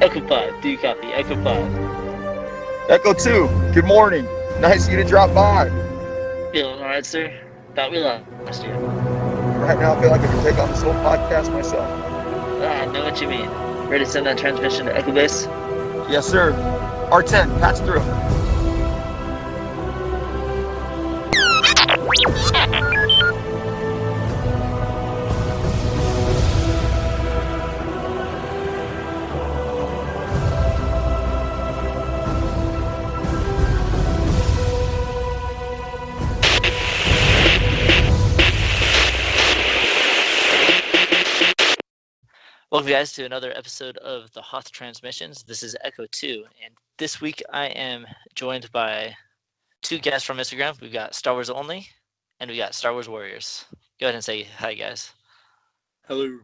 Echo 5, do you copy? Echo 5. Echo 2, good morning. Nice of you to drop by. Feeling alright, sir? Thought we lost you. Right now, I feel like I can take on this whole podcast myself. I know what you mean. Ready to send that transmission to Echo Base? Yes, sir. R10, patch through. Welcome, guys, to another episode of the Hoth Transmissions. This is Echo 2, and this week I am joined by two guests from Instagram. We've got Star Wars Only, and we got Star Wars Warriors. Go ahead and say hi, guys. Hello,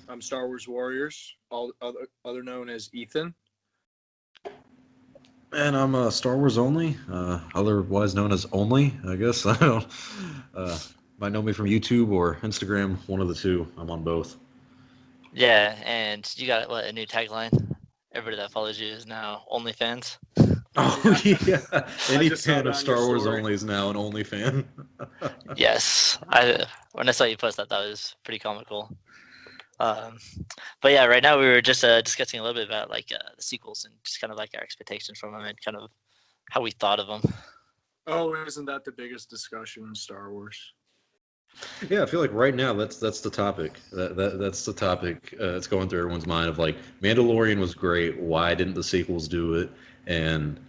I'm Star Wars Warriors, other known as Ethan. And I'm Star Wars Only, otherwise known as Only, I guess. I don't. Might know me from YouTube or Instagram, one of the two. I'm on both. Yeah, and you got a new tagline? Everybody that follows you is now OnlyFans. Oh yeah, any just saw fan that of on Star your Wars story. Only is now an Only fan. Yes, when I saw you post that, that was pretty comical. But yeah, right now we were just discussing a little bit about the sequels and just kind of like our expectations from them and kind of how we thought of them. Oh, isn't that the biggest discussion in Star Wars? Yeah, I feel like right now that's the topic. That's the topic. It's going through everyone's mind of like Mandalorian was great. Why didn't the sequels do it? And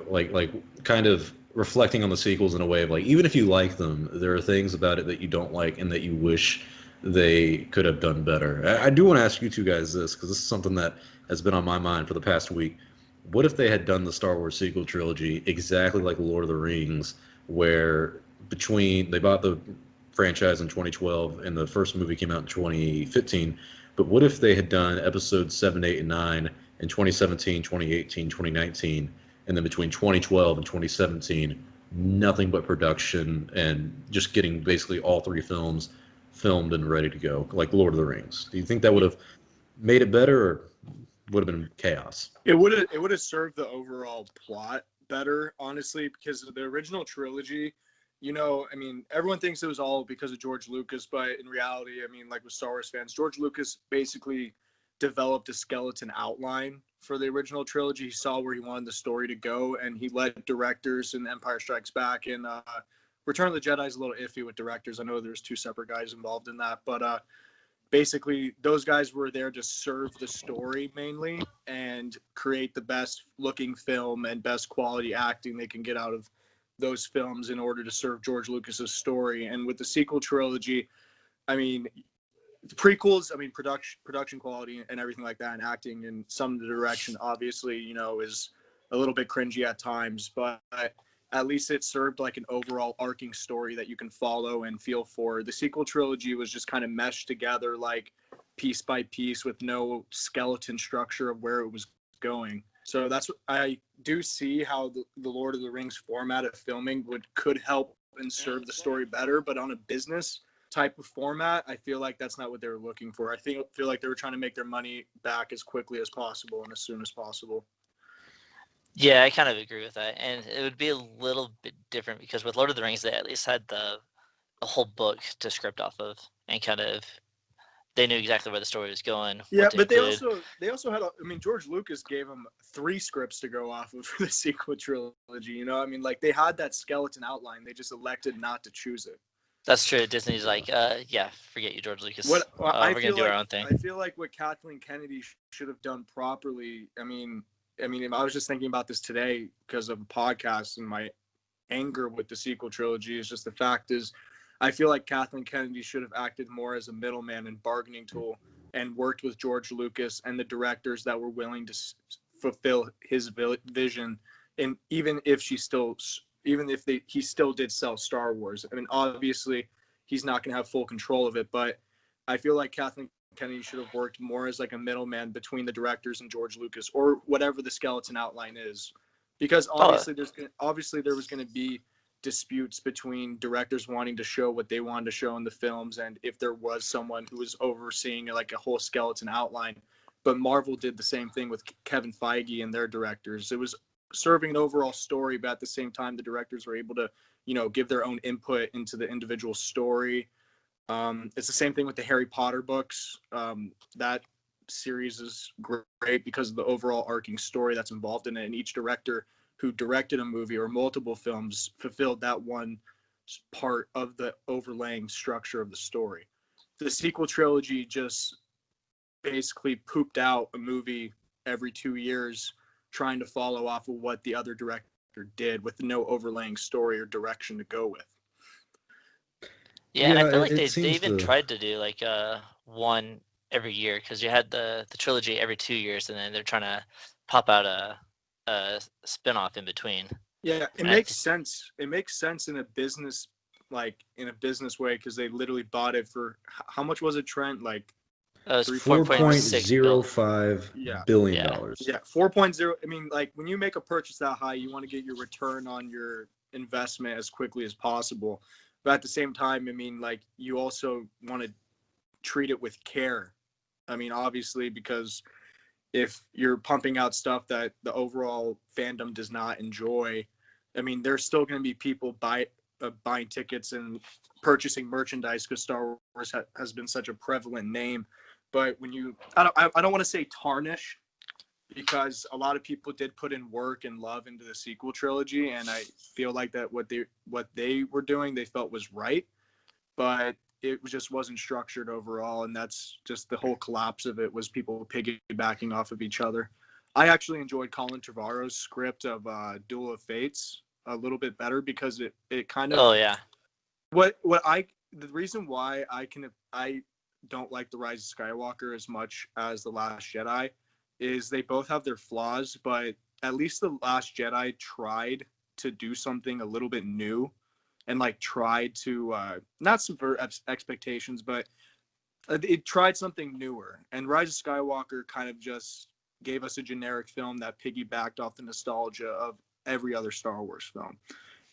like kind of reflecting on the sequels in a way of like even if you like them, there are things about it that you don't like and that you wish they could have done better. I do want to ask you two guys this because this is something that has been on my mind for the past week. What if they had done the Star Wars sequel trilogy exactly like Lord of the Rings, where they bought the franchise in 2012 and the first movie came out in 2015, but what if they had done episodes 7, 8, and 9 in 2017, 2018, 2019, and then between 2012 and 2017, nothing but production and just getting basically all three films filmed and ready to go, like Lord of the Rings? Do you think that would have made it better or would have been chaos? It would have served the overall plot better, honestly, because the original trilogy, I mean, everyone thinks it was all because of George Lucas, but in reality, I mean, like with Star Wars fans, George Lucas basically developed a skeleton outline for the original trilogy. He saw where he wanted the story to go, and he let directors in Empire Strikes Back and Return of the Jedi is a little iffy with directors. I know there's two separate guys involved in that, but basically those guys were there to serve the story mainly and create the best looking film and best quality acting they can get out of those films in order to serve George Lucas's story. And with the sequel trilogy, I mean, the prequels, I mean, production quality and everything like that, and acting and some of the direction, obviously, is a little bit cringy at times, but at least it served like an overall arcing story that you can follow and feel for. The sequel trilogy was just kind of meshed together, like piece by piece, with no skeleton structure of where it was going. So that's what I do see how the Lord of the Rings format of filming could help and serve the story better, but on a business type of format, I feel like that's not what they were looking for. I feel like they were trying to make their money back as quickly as possible and as soon as possible. Yeah, I kind of agree with that, and it would be a little bit different because with Lord of the Rings, they at least had the whole book to script off of, and kind of they knew exactly where the story was going. Yeah, but they also had. I mean, George Lucas gave them 3 scripts to go off of for the sequel trilogy. I mean, like they had that skeleton outline. They just elected not to choose it. That's true. Disney's like, yeah, forget you, George Lucas. We're gonna do our own thing. I feel like what Kathleen Kennedy should have done properly. I mean, I was just thinking about this today because of a podcast, and my anger with the sequel trilogy is just the fact is, I feel like Kathleen Kennedy should have acted more as a middleman and bargaining tool and worked with George Lucas and the directors that were willing to fulfill his vision. And even if he still did sell Star Wars, I mean, obviously he's not going to have full control of it, but I feel like Kathleen Kennedy should have worked more as like a middleman between the directors and George Lucas, or whatever the skeleton outline is, because obviously there was going to be disputes between directors wanting to show what they wanted to show in the films, and if there was someone who was overseeing like a whole skeleton outline. But Marvel did the same thing with Kevin Feige and their directors. It was serving an overall story, but at the same time, the directors were able to, give their own input into the individual story. It's the same thing with the Harry Potter books. That series is great because of the overall arcing story that's involved in it, and each director who directed a movie or multiple films fulfilled that one part of the overlaying structure of the story. The sequel trilogy just basically pooped out a movie every 2 years, trying to follow off of what the other director did with no overlaying story or direction to go with. Yeah, and I feel like it they seems even tried to do like one every year, because you had the trilogy every 2 years, and then they're trying to pop out a spin-off in between. Yeah, it And makes sense. It makes sense in a business way, because they literally bought it for how much was it, Trent? Like it was 3.5 $4.05 Yeah. billion Yeah. dollars. Yeah, 4.0. I mean, like when you make a purchase that high, you want to get your return on your investment as quickly as possible. But at the same time, I mean, like you also want to treat it with care. I mean, obviously, because if you're pumping out stuff that the overall fandom does not enjoy, I mean, there's still going to be people buying tickets and purchasing merchandise because Star Wars has been such a prevalent name. But when I don't want to say tarnish, because a lot of people did put in work and love into the sequel trilogy, and I feel like that what they were doing they felt was right, but it just wasn't structured overall, and that's just the whole collapse of it was people piggybacking off of each other. I actually enjoyed Colin Trevorrow's script of Duel of Fates a little bit better because it kind of the reason why I don't like The Rise of Skywalker as much as The Last Jedi is they both have their flaws, but at least The Last Jedi tried to do something a little bit new and like tried to not subvert expectations, but it tried something newer. And Rise of Skywalker kind of just gave us a generic film that piggybacked off the nostalgia of every other Star Wars film.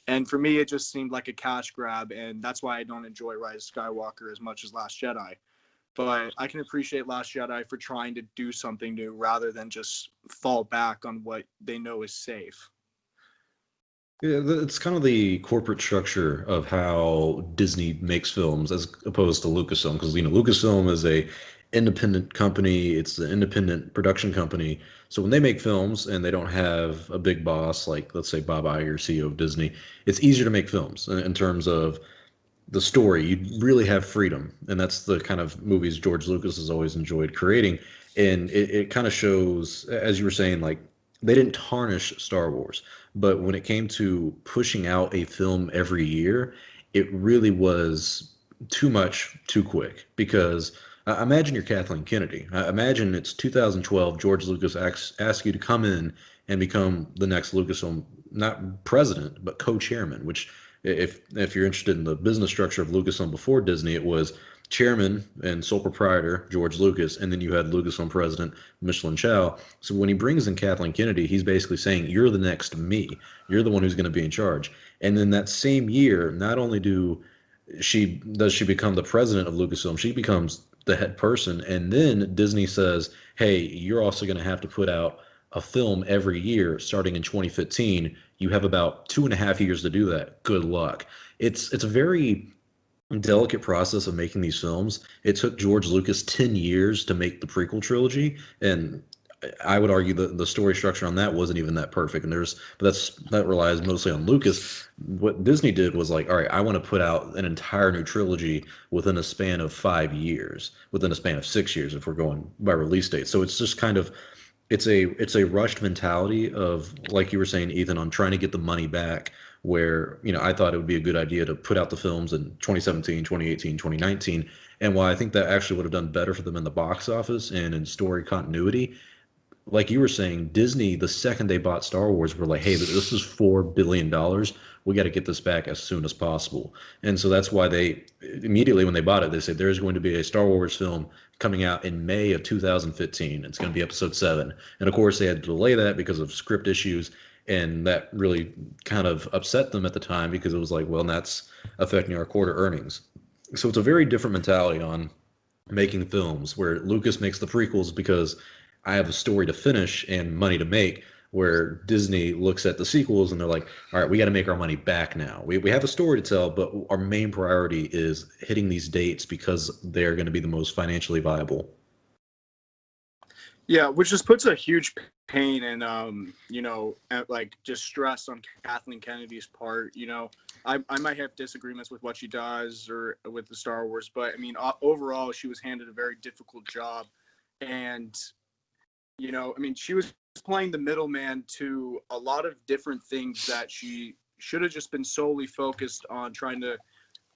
And for me, it just seemed like a cash grab, and that's why I don't enjoy Rise of Skywalker as much as Last Jedi. But I can appreciate Last Jedi for trying to do something new rather than just fall back on what they know is safe. Yeah, it's kind of the corporate structure of how Disney makes films as opposed to Lucasfilm, because Lucasfilm is a independent company. It's an independent production company. So when they make films and they don't have a big boss like, let's say, Bob Iger, CEO of Disney, it's easier to make films in terms of the story. You really have freedom, and that's the kind of movies George Lucas has always enjoyed creating. And it kind of shows, as you were saying, like they didn't tarnish Star Wars, but when it came to pushing out a film every year, it really was too much too quick. Because imagine you're Kathleen Kennedy. Imagine it's 2012. George Lucas asks you to come in and become the next Lucasfilm, not president, but co-chairman, which if you're interested in the business structure of Lucasfilm before Disney, it was chairman and sole proprietor George Lucas, and then you had Lucasfilm president Michelin Chow. So when he brings in Kathleen Kennedy, he's basically saying, "You're the next me. You're the one who's going to be in charge." And then that same year, not only does she become the president of Lucasfilm, she becomes the head person, and then Disney says, "Hey, you're also going to have to put out a film every year starting in 2015. You have about 2.5 years to do that. Good luck." It's a very delicate process of making these films. It took George Lucas 10 years to make the prequel trilogy, and I would argue that the story structure on that wasn't even that perfect. And that relies mostly on Lucas. What Disney did was like, all right, I want to put out an entire new trilogy within a span of 5 years, within a span of 6 years if we're going by release date. So it's just kind of it's a rushed mentality of, like you were saying, Ethan, on trying to get the money back, where I thought it would be a good idea to put out the films in 2017, 2018, 2019. And while I think that actually would have done better for them in the box office and in story continuity, like you were saying, Disney, the second they bought Star Wars, were like, "Hey, this is $4 billion. We got to get this back as soon as possible." And so that's why they immediately, when they bought it, they said there's going to be a Star Wars film coming out in May of 2015. It's going to be Episode 7, and of course they had to delay that because of script issues. and that really kind of upset them at the time because it was like, well, that's affecting our quarter earnings. So it's a very different mentality on making films where Lucas makes the prequels because I have a story to finish and money to make, where Disney looks at the sequels and they're like, all right, we got to make our money back now. We have a story to tell, but our main priority is hitting these dates because they're going to be the most financially viable. Yeah, which just puts a huge pain and like just stress on Kathleen Kennedy's part. I might have disagreements with what she does or with the Star Wars, but I mean overall she was handed a very difficult job, and I mean she was playing the middleman to a lot of different things that she should have just been solely focused on trying to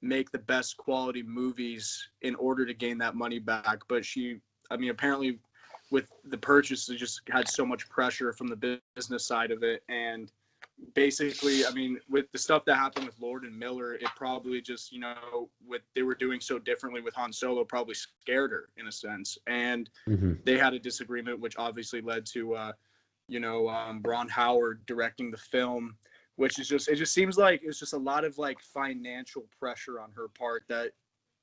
make the best quality movies in order to gain that money back. But apparently with the purchase, it just had so much pressure from the business side of it. And basically, I mean, with the stuff that happened with Lord and Miller, it probably just, what they were doing so differently with Han Solo probably scared her in a sense. And they had a disagreement, which obviously led to, Ron Howard directing the film, which is it just seems like it's just a lot of like financial pressure on her part that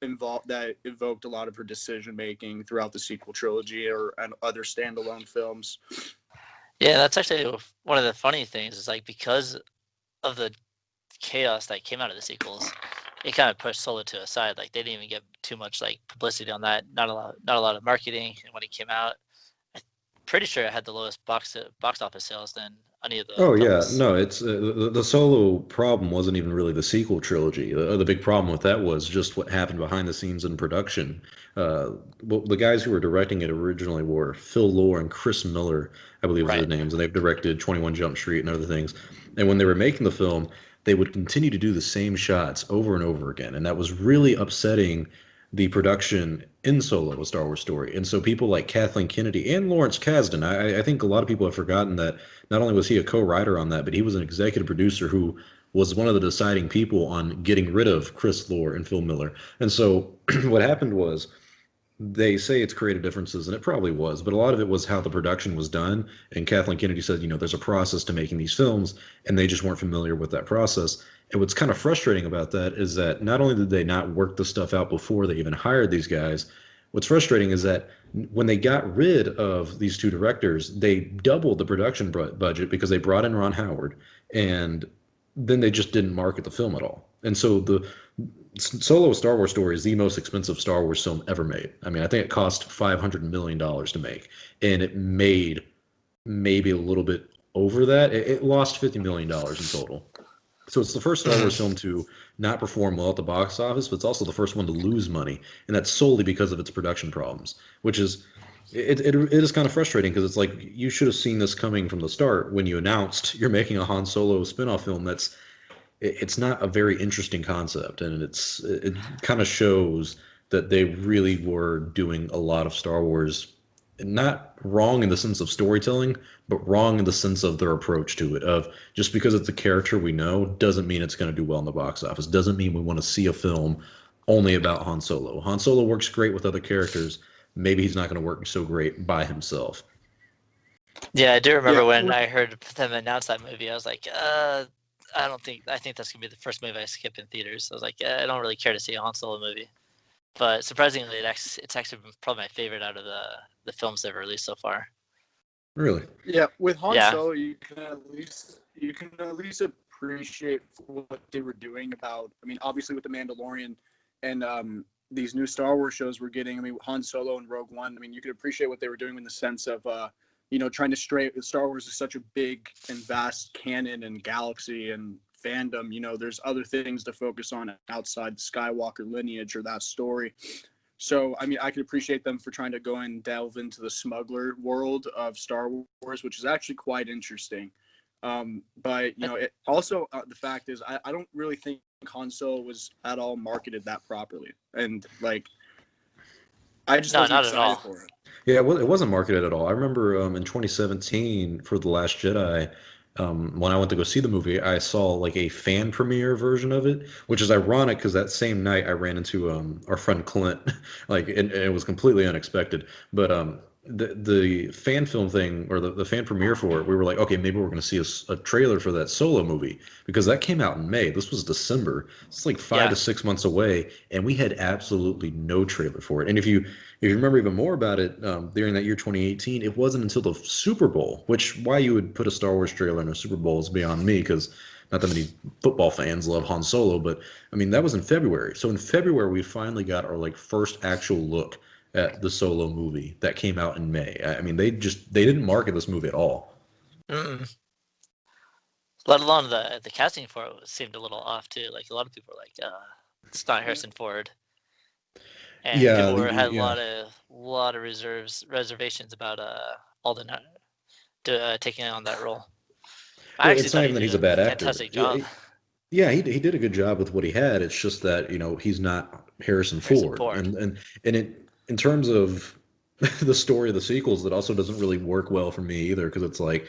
evoked a lot of her decision making throughout the sequel trilogy and other standalone films. Yeah, that's actually one of the funny things is like because of the chaos that came out of the sequels, it kind of pushed Solo to a side. Like they didn't even get too much like publicity on that. Not a lot of marketing. And when it came out, I'm pretty sure it had the lowest box office sales than any of the Oh yeah, films. no, it's the Solo problem wasn't even really the sequel trilogy. The big problem with that was just what happened behind the scenes in production. Well, the guys who were directing it originally were Phil Lord and Chris Miller, I believe are Right. their names, and they've directed 21 Jump Street and other things. And when they were making the film, they would continue to do the same shots over and over again, and that was really upsetting the production in Solo, a Star Wars story. And so people like Kathleen Kennedy and Lawrence Kasdan, I think a lot of people have forgotten that not only was he a co-writer on that, but he was an executive producer who was one of the deciding people on getting rid of Chris Lord and Phil Miller. And so what happened was they say it's creative differences, and it probably was, but a lot of it was how the production was done. And Kathleen Kennedy said, there's a process to making these films, and they just weren't familiar with that process. And what's kind of frustrating about that is that not only did they not work the stuff out before they even hired these guys, what's frustrating is that when they got rid of these two directors, they doubled the production budget because they brought in Ron Howard, and then they just didn't market the film at all. And so the Solo Star Wars story is the most expensive Star Wars film ever made. I mean, I think it cost $500 million to make, and it made maybe a little bit over that. It lost $50 million in total. So it's the first Star Wars film to not perform well at the box office, but it's also the first one to lose money, and that's solely because of its production problems, which is it is kind of frustrating because it's like you should have seen this coming from the start when you announced you're making a Han Solo spin-off film. It's not a very interesting concept, and it kind of shows that they really were doing a lot of Star Wars not wrong in the sense of storytelling, but wrong in the sense of their approach to it. Of just because it's a character we know doesn't mean it's going to do well in the box office. Doesn't mean we want to see a film only about Han Solo. Han Solo works great with other characters. Maybe he's not going to work so great by himself. Yeah, I do remember Yeah. when I heard them announce that movie. I was like, I think that's gonna be the first movie I skip in theaters. I was like, I don't really care to see a Han Solo movie. But surprisingly, it's actually been probably my favorite out of the films they've released so far. Really? Yeah, with Han Yeah. Solo, you can at least appreciate what they were doing about. I mean, obviously with the Mandalorian and these new Star Wars shows we're getting. I mean, Han Solo and Rogue One. I mean, you could appreciate what they were doing in the sense of trying to Star Wars is such a big and vast canon and galaxy and fandom. There's other things to focus on outside the Skywalker lineage or that story. So, I mean, I could appreciate them for trying to go and delve into the smuggler world of Star Wars, which is actually quite interesting. But, it also, the fact is, I don't really think Han Solo was at all marketed that properly. And, like, I just No, wasn't not at excited all. for it. Yeah, it wasn't marketed at all. I remember in 2017 for The Last Jedi, when I went to go see the movie, I saw like a fan premiere version of it, which is ironic because that same night I ran into our friend Clint, like, and it was completely unexpected. But the fan film thing or the fan premiere for it, we were like, okay, maybe we're going to see a trailer for that Solo movie because that came out in May. This was December. It's like 5 to 6 months away, and we had absolutely no trailer for it. And if you remember even more about it, during that year 2018, it wasn't until the Super Bowl, which why you would put a Star Wars trailer in a Super Bowl is beyond me because not that many football fans love Han Solo, but I mean that was in February. So in February we finally got our like first actual look at the Solo movie that came out in May. I mean, they didn't market this movie at all. Mm. Let alone the casting for it seemed a little off too. Like a lot of people were like, it's not Harrison Ford, and Yeah, people had a yeah. lot of reservations about Alden taking on that role. I Well, actually it's not thought he even that did he's a a bad actor. fantastic job. Yeah, he did a good job with what he had. It's just that he's not Harrison Harrison Ford, Ford. and it in terms of the story of the sequels, that also doesn't really work well for me either because it's like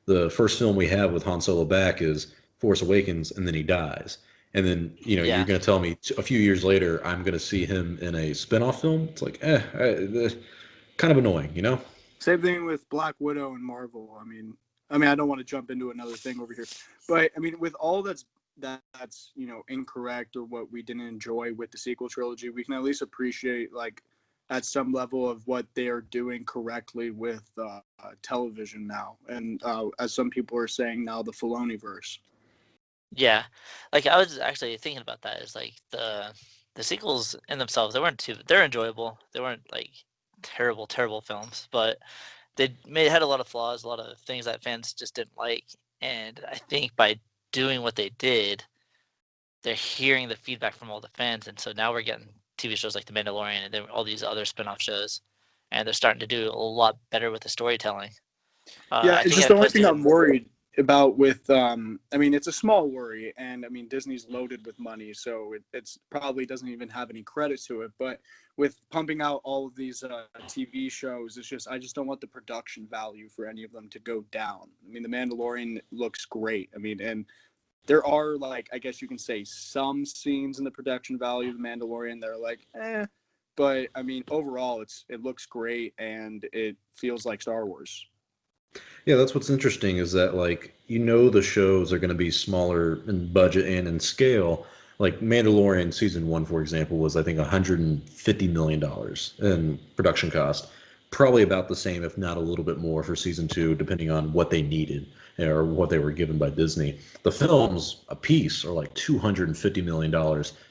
the first film we have with Han Solo back is Force Awakens, and then he dies. And then, you're Yeah, going to tell me a few years later I'm going to see him in a spin-off film. It's like, kind of annoying, you know? Same thing with Black Widow and Marvel. I don't want to jump into another thing over here, but I mean, with all that's incorrect or what we didn't enjoy with the sequel trilogy, we can at least appreciate like at some level of what they are doing correctly with television now, and as some people are saying now, the Filoniverse. yeah. Like I was actually thinking about that. Is like the sequels in themselves, they're enjoyable. They weren't like terrible films, but had a lot of flaws, a lot of things that fans just didn't like. And I think by doing what they did, they're hearing the feedback from all the fans, and so now we're getting TV shows like The Mandalorian and then all these other spin-off shows, and they're starting to do a lot better with the storytelling. Yeah, I it's think just I the only thing posted I'm worried about with it's a small worry, and I mean Disney's loaded with money, so it's probably doesn't even have any credit to it. But with pumping out all of these TV shows, I just don't want the production value for any of them to go down. I mean, The Mandalorian looks great. I mean, and there are like I guess you can say some scenes in the production value of The Mandalorian that are like, but I mean overall it looks great and it feels like Star Wars. Yeah, that's what's interesting is that like the shows are going to be smaller in budget and in scale. Like Mandalorian season 1, for example, was I think $150 million in production cost. Probably about the same, if not a little bit more, for season 2, depending on what they needed or what they were given by Disney. The films a piece are like $250 million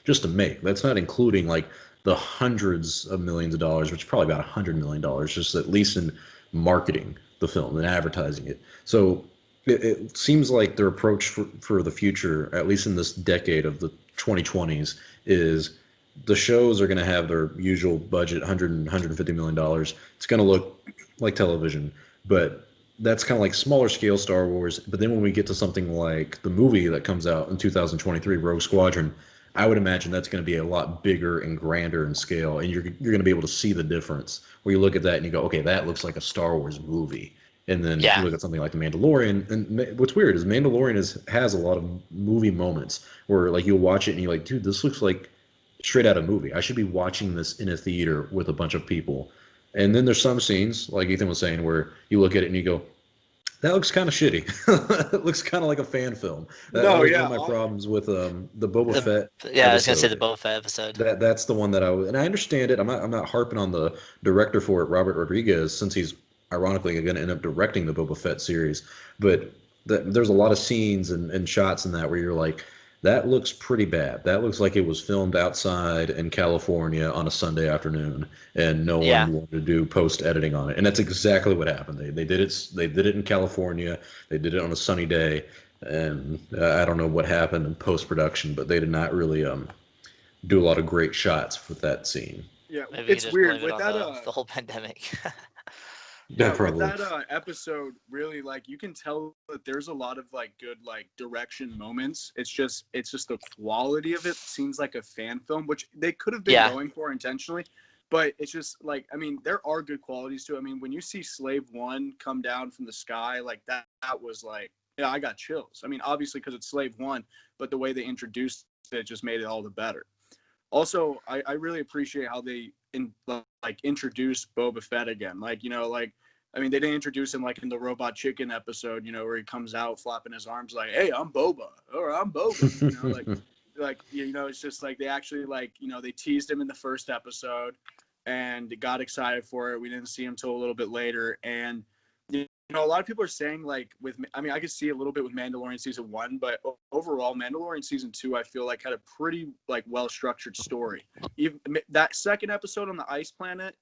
just to make. That's not including like the hundreds of millions of dollars, which is probably about $100 million, just at least in marketing the film and advertising it. So it seems like their approach for the future, at least in this decade of the 2020s, is the shows are going to have their usual budget, 100 and $150 million. It's going to look like television, but that's kind of like smaller scale Star Wars. But then when we get to something like the movie that comes out in 2023, Rogue Squadron, I would imagine that's going to be a lot bigger and grander in scale, and you're going to be able to see the difference. Where you look at that and you go, okay, that looks like a Star Wars movie, and then you Yeah, look at something like The Mandalorian. And what's weird is Mandalorian has a lot of movie moments where like you'll watch it and you're like, dude, this looks like straight out of a movie. I should be watching this in a theater with a bunch of people. And then there's some scenes, like Ethan was saying, where you look at it and you go, that looks kind of shitty. It looks kind of like a fan film. That No, was one of yeah, my problems with the Boba the Fett yeah, I was gonna say the episode. Boba Fett episode. That's the one that and I understand it. I'm not harping on the director for it, Robert Rodriguez, since he's ironically going to end up directing the Boba Fett series. But there's a lot of scenes and shots in that where you're like, that looks pretty bad. That looks like it was filmed outside in California on a Sunday afternoon, and no Yeah, one wanted to do post editing on it. And that's exactly what happened. They did it in California. They did it on a sunny day, and I don't know what happened in post production, but they did not really do a lot of great shots with that scene. yeah. maybe we could It's just blame weird it with on that. the whole pandemic. Yeah, Yeah, with probably. that episode, really, like you can tell that there's a lot of like good like direction moments. It's just the quality of it seems like a fan film, which they could have been Yeah, going for intentionally, but it's just like I mean, there are good qualities to it. I mean, when you see Slave One come down from the sky, like that was like yeah, I got chills. I mean, obviously because it's Slave One, but the way they introduced it just made it all the better. Also, I really appreciate how they introduce Boba Fett again. Like, you know, like, I mean, they didn't introduce him like in the Robot Chicken episode, you know, where he comes out flapping his arms like, "Hey, I'm Boba," or "I'm Boba," you know, like you know, it's just like they actually, like, you know, they teased him in the first episode and got excited for it. We didn't see him till a little bit later, and you know, a lot of people are saying, like, I mean, I could see a little bit with Mandalorian season 1, but overall, Mandalorian season 2, I feel like had a pretty, like, well structured story. Even that second episode on the ice planet,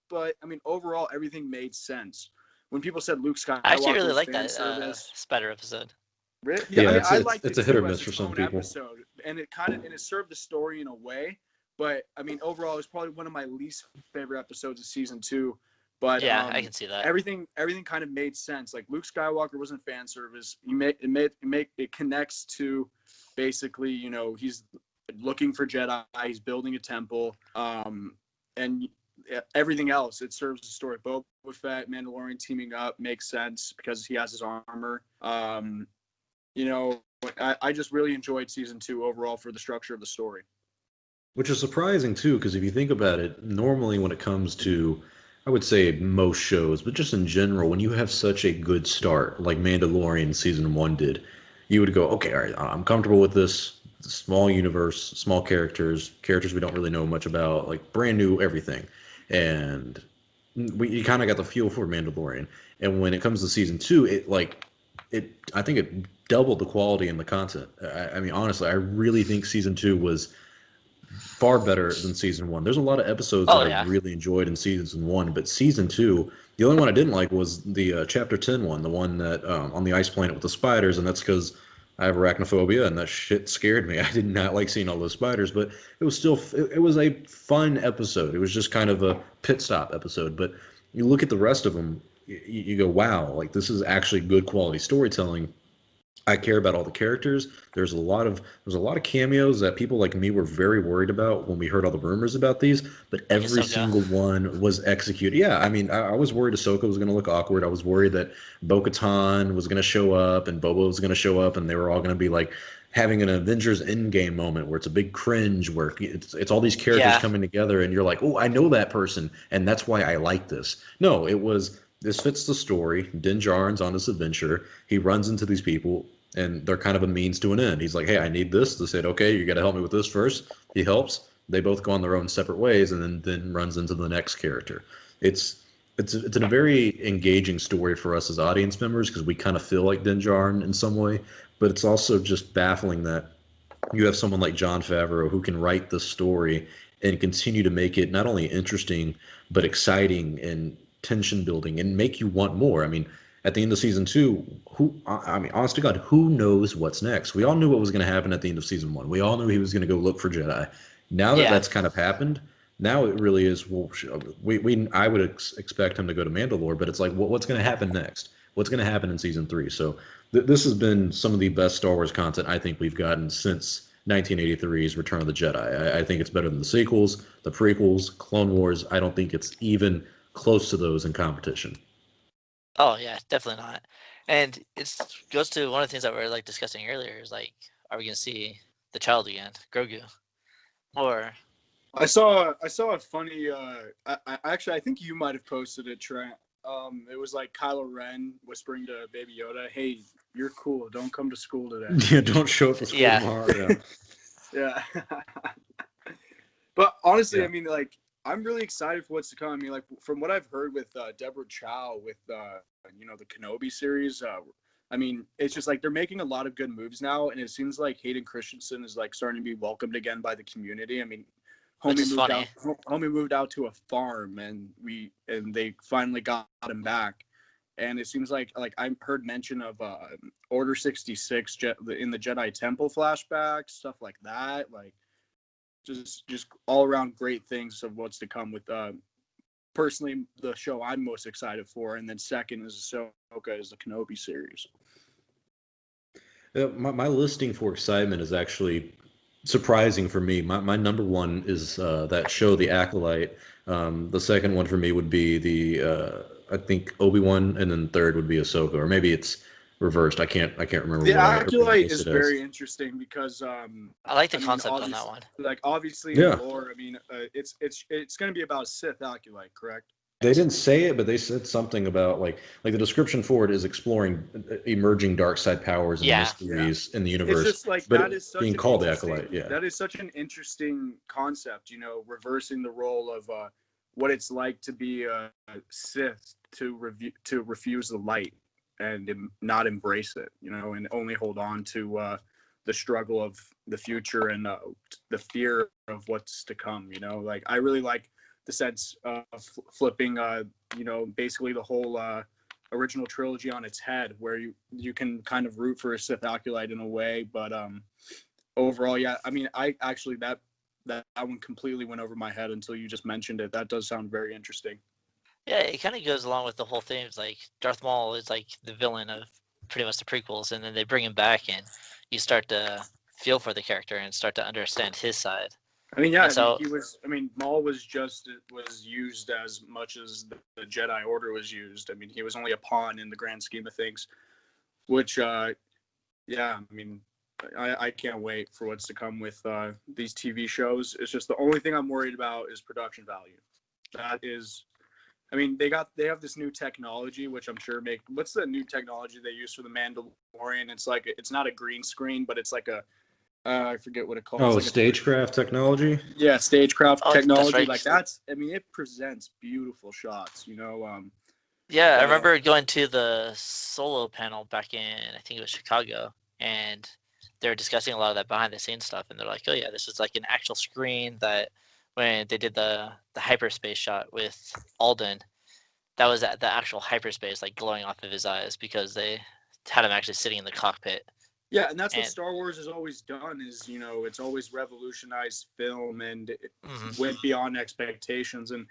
but I mean, overall, everything made sense. When people said Luke I actually Skywalker really was like fan that service, Spider episode. yeah, I Yeah, mean, I liked it's it a hit or too miss as for its some own people. episode, and it served the story in a way. But I mean, overall, it's probably one of my least favorite episodes of season 2. But Yeah, I can see that. everything kind of made sense. Like, Luke Skywalker wasn't fan service. It connects to basically, you know, he's looking for Jedi. He's building a temple, and everything else. It serves the story. Boba Fett, Mandalorian teaming up makes sense because he has his armor. You know, I just really enjoyed season 2 overall for the structure of the story. Which is surprising too, because if you think about it, normally when it comes to, I would say most shows, but just in general, when you have such a good start, like Mandalorian season 1 did, you would go, okay, all right, I'm comfortable with this small universe, small characters we don't really know much about, like brand new everything, and you kind of got the feel for Mandalorian. And when it comes to season 2, I think it doubled the quality and the content. I mean, honestly, I really think season 2 was far better than season 1. There's a lot of episodes that Oh I yeah. really enjoyed in season 1, but season 2, the only one I didn't like was the chapter 10 one, the one that on the ice planet with the spiders, and that's because I have arachnophobia, and that shit scared me. I did not like seeing all those spiders, but it was still it was a fun episode. It was just kind of a pit stop episode, but you look at the rest of them, you go, wow, like this is actually good quality storytelling. I care about all the characters. There's a lot of cameos that people like me were very worried about when we heard all the rumors about these, but Like every Ahsoka. single one was executed. Yeah, I mean, I was worried Ahsoka was going to look awkward. I was worried that Bo-Katan was going to show up and Boba was going to show up, and they were all going to be like having an Avengers Endgame moment where it's a big cringe, where it's all these characters Yeah. coming together, and you're like, oh, I know that person, and that's why I like this. No, it was this fits the story. Din Djarin's on this adventure. He runs into these people, and they're kind of a means to an end. He's like, "Hey, I need this." They said, "Okay, you got to help me with this first." He helps. They both go on their own separate ways, and then runs into the next character. It's it's a very engaging story for us as audience members because we kind of feel like Din Djarin in some way, but it's also just baffling that you have someone like Jon Favreau who can write the story and continue to make it not only interesting but exciting and tension building and make you want more. I mean, at the end of season 2, I mean, honest to God, who knows what's next? We all knew what was going to happen at the end of season 1. We all knew he was going to go look for Jedi. Now that Yeah. that's kind of happened, now it really is. Well, I would expect him to go to Mandalore, but it's like, what's going to happen next? What's going to happen in season 3? So this has been some of the best Star Wars content I think we've gotten since 1983's Return of the Jedi. I think it's better than the sequels, the prequels, Clone Wars. I don't think it's even close to those in competition. Oh yeah, definitely not. And it goes to one of the things that we were like discussing earlier is like, are we gonna see the child again, Grogu, or I saw a funny. I think you might have posted it, Trent. It was like Kylo Ren whispering to Baby Yoda, "Hey, you're cool. Don't come to school today." Yeah, don't show up to school Yeah. tomorrow. Yeah. Yeah. But honestly, Yeah. I mean, like, I'm really excited for what's to come. I mean, like, from what I've heard with Deborah Chow with you know, the Kenobi series. I mean, it's just like they're making a lot of good moves now, and it seems like Hayden Christensen is like starting to be welcomed again by the community. I mean, which is funny. Homie moved out to a farm, and they finally got him back. And it seems like I heard mention of Order 66 in the Jedi Temple flashbacks, stuff like that. Like, just all around great things of what's to come with personally the show I'm most excited for, and then second is Ahsoka is the Kenobi series. My listing for excitement is actually surprising for me. My number one is that show, The Acolyte. The second one for me would be I think Obi-Wan, and then third would be Ahsoka, or maybe it's reversed. I can't remember The what I originally Acolyte is listed as. very interesting because I like the I mean, concept on that one. like obviously in Yeah. lore, I mean, it's going to be about Sith Acolyte, correct? They didn't say it, but they said something about like the description for it is exploring emerging dark side powers and Yeah. mysteries in the It's universe. just like but that is such being an called the interesting. Acolyte, yeah. That is such an interesting concept. You know, reversing the role of what it's like to be a Sith to refuse the light and not embrace it. You know, and only hold on to the struggle of the future and the fear of what's to come. You know, like I really like the sense of flipping. You know, basically the whole. Original trilogy on its head, where you can kind of root for a Sith Acolyte in a way, but overall, yeah, I mean, I actually that one completely went over my head until you just mentioned it. That does sound very interesting. Yeah, it kind of goes along with the whole theme. It's like Darth Maul is like the villain of pretty much the prequels, and then they bring him back, and you start to feel for the character and start to understand his side. I mean, yeah, And I mean, so, he was. I mean, Maul was used as much as the Jedi Order was used. I mean, he was only a pawn in the grand scheme of things. Which, yeah, I mean, I can't wait for what's to come with these TV shows. It's just the only thing I'm worried about is production value. That is, I mean, they have this new technology, which I'm sure what's the new technology they use for the Mandalorian? It's like it's not a green screen, but it's like a I forget what it calls. Oh, Like stagecraft technology. yeah, stagecraft oh, that's technology. right. Like that's, I mean, it presents beautiful shots. You know, Yeah, I but remember going to the solo panel back in, I think it was Chicago, and they were discussing a lot of that behind the scenes stuff, and they're like, "Oh yeah, this is like an actual screen that when they did the hyperspace shot with Alden, that was at the actual hyperspace, like glowing off of his eyes because they had him actually sitting in the cockpit." yeah, and that's what And Star Wars has always done. Is you know, it's always revolutionized film and it mhm. went beyond expectations. And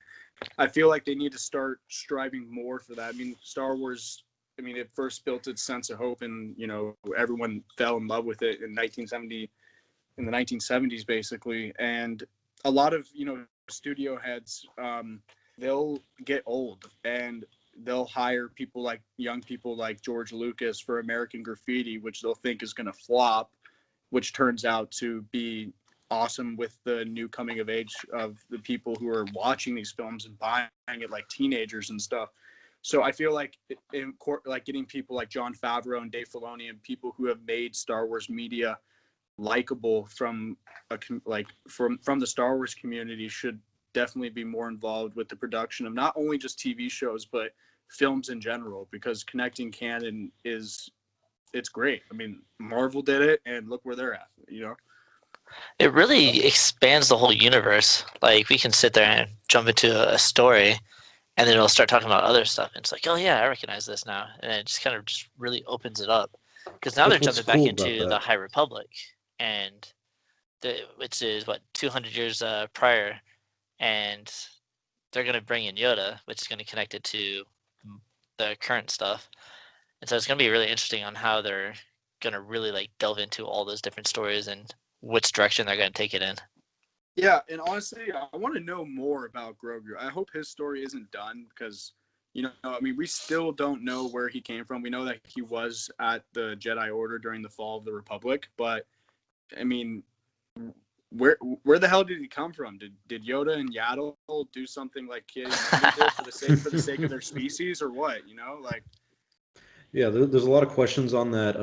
I feel like they need to start striving more for that. I mean, Star Wars. I mean, it first built its sense of hope, and you know, everyone fell in love with it in 1970, in the 1970s, basically. And a lot of studio heads, they'll get old and they'll hire young people like George Lucas for American Graffiti, which they'll think is going to flop, which turns out to be awesome with the new coming of age of the people who are watching these films and buying it, like teenagers and stuff. So I feel like like getting people like Jon Favreau and Dave Filoni and people who have made Star Wars media likable from from the Star Wars community should definitely be more involved with the production of not only just TV shows but films in general, because connecting canon it's great. I mean, Marvel did it and look where they're at, you know. It really expands the whole universe. Like we can sit there and jump into a story, and then it'll start talking about other stuff. And it's like, oh yeah, I recognize this now, and it just kind of just really opens it up. Because now they're What's jumping back cool about into the that? High Republic, and which is what 200 years prior, and they're going to bring in Yoda, which is going to connect it to the current stuff. And so it's going to be really interesting on how they're going to really like delve into all those different stories and which direction they're going to take it in. Yeah, and honestly, I want to know more about Grogu. I hope his story isn't done because, I mean, we still don't know where he came from. We know that he was at the Jedi Order during the fall of the Republic, but I mean, where the hell did he come from? Did Yoda and Yaddle do something like Kid and Mando did for the sake of their species, or what? Like. Yeah, there's a lot of questions on that.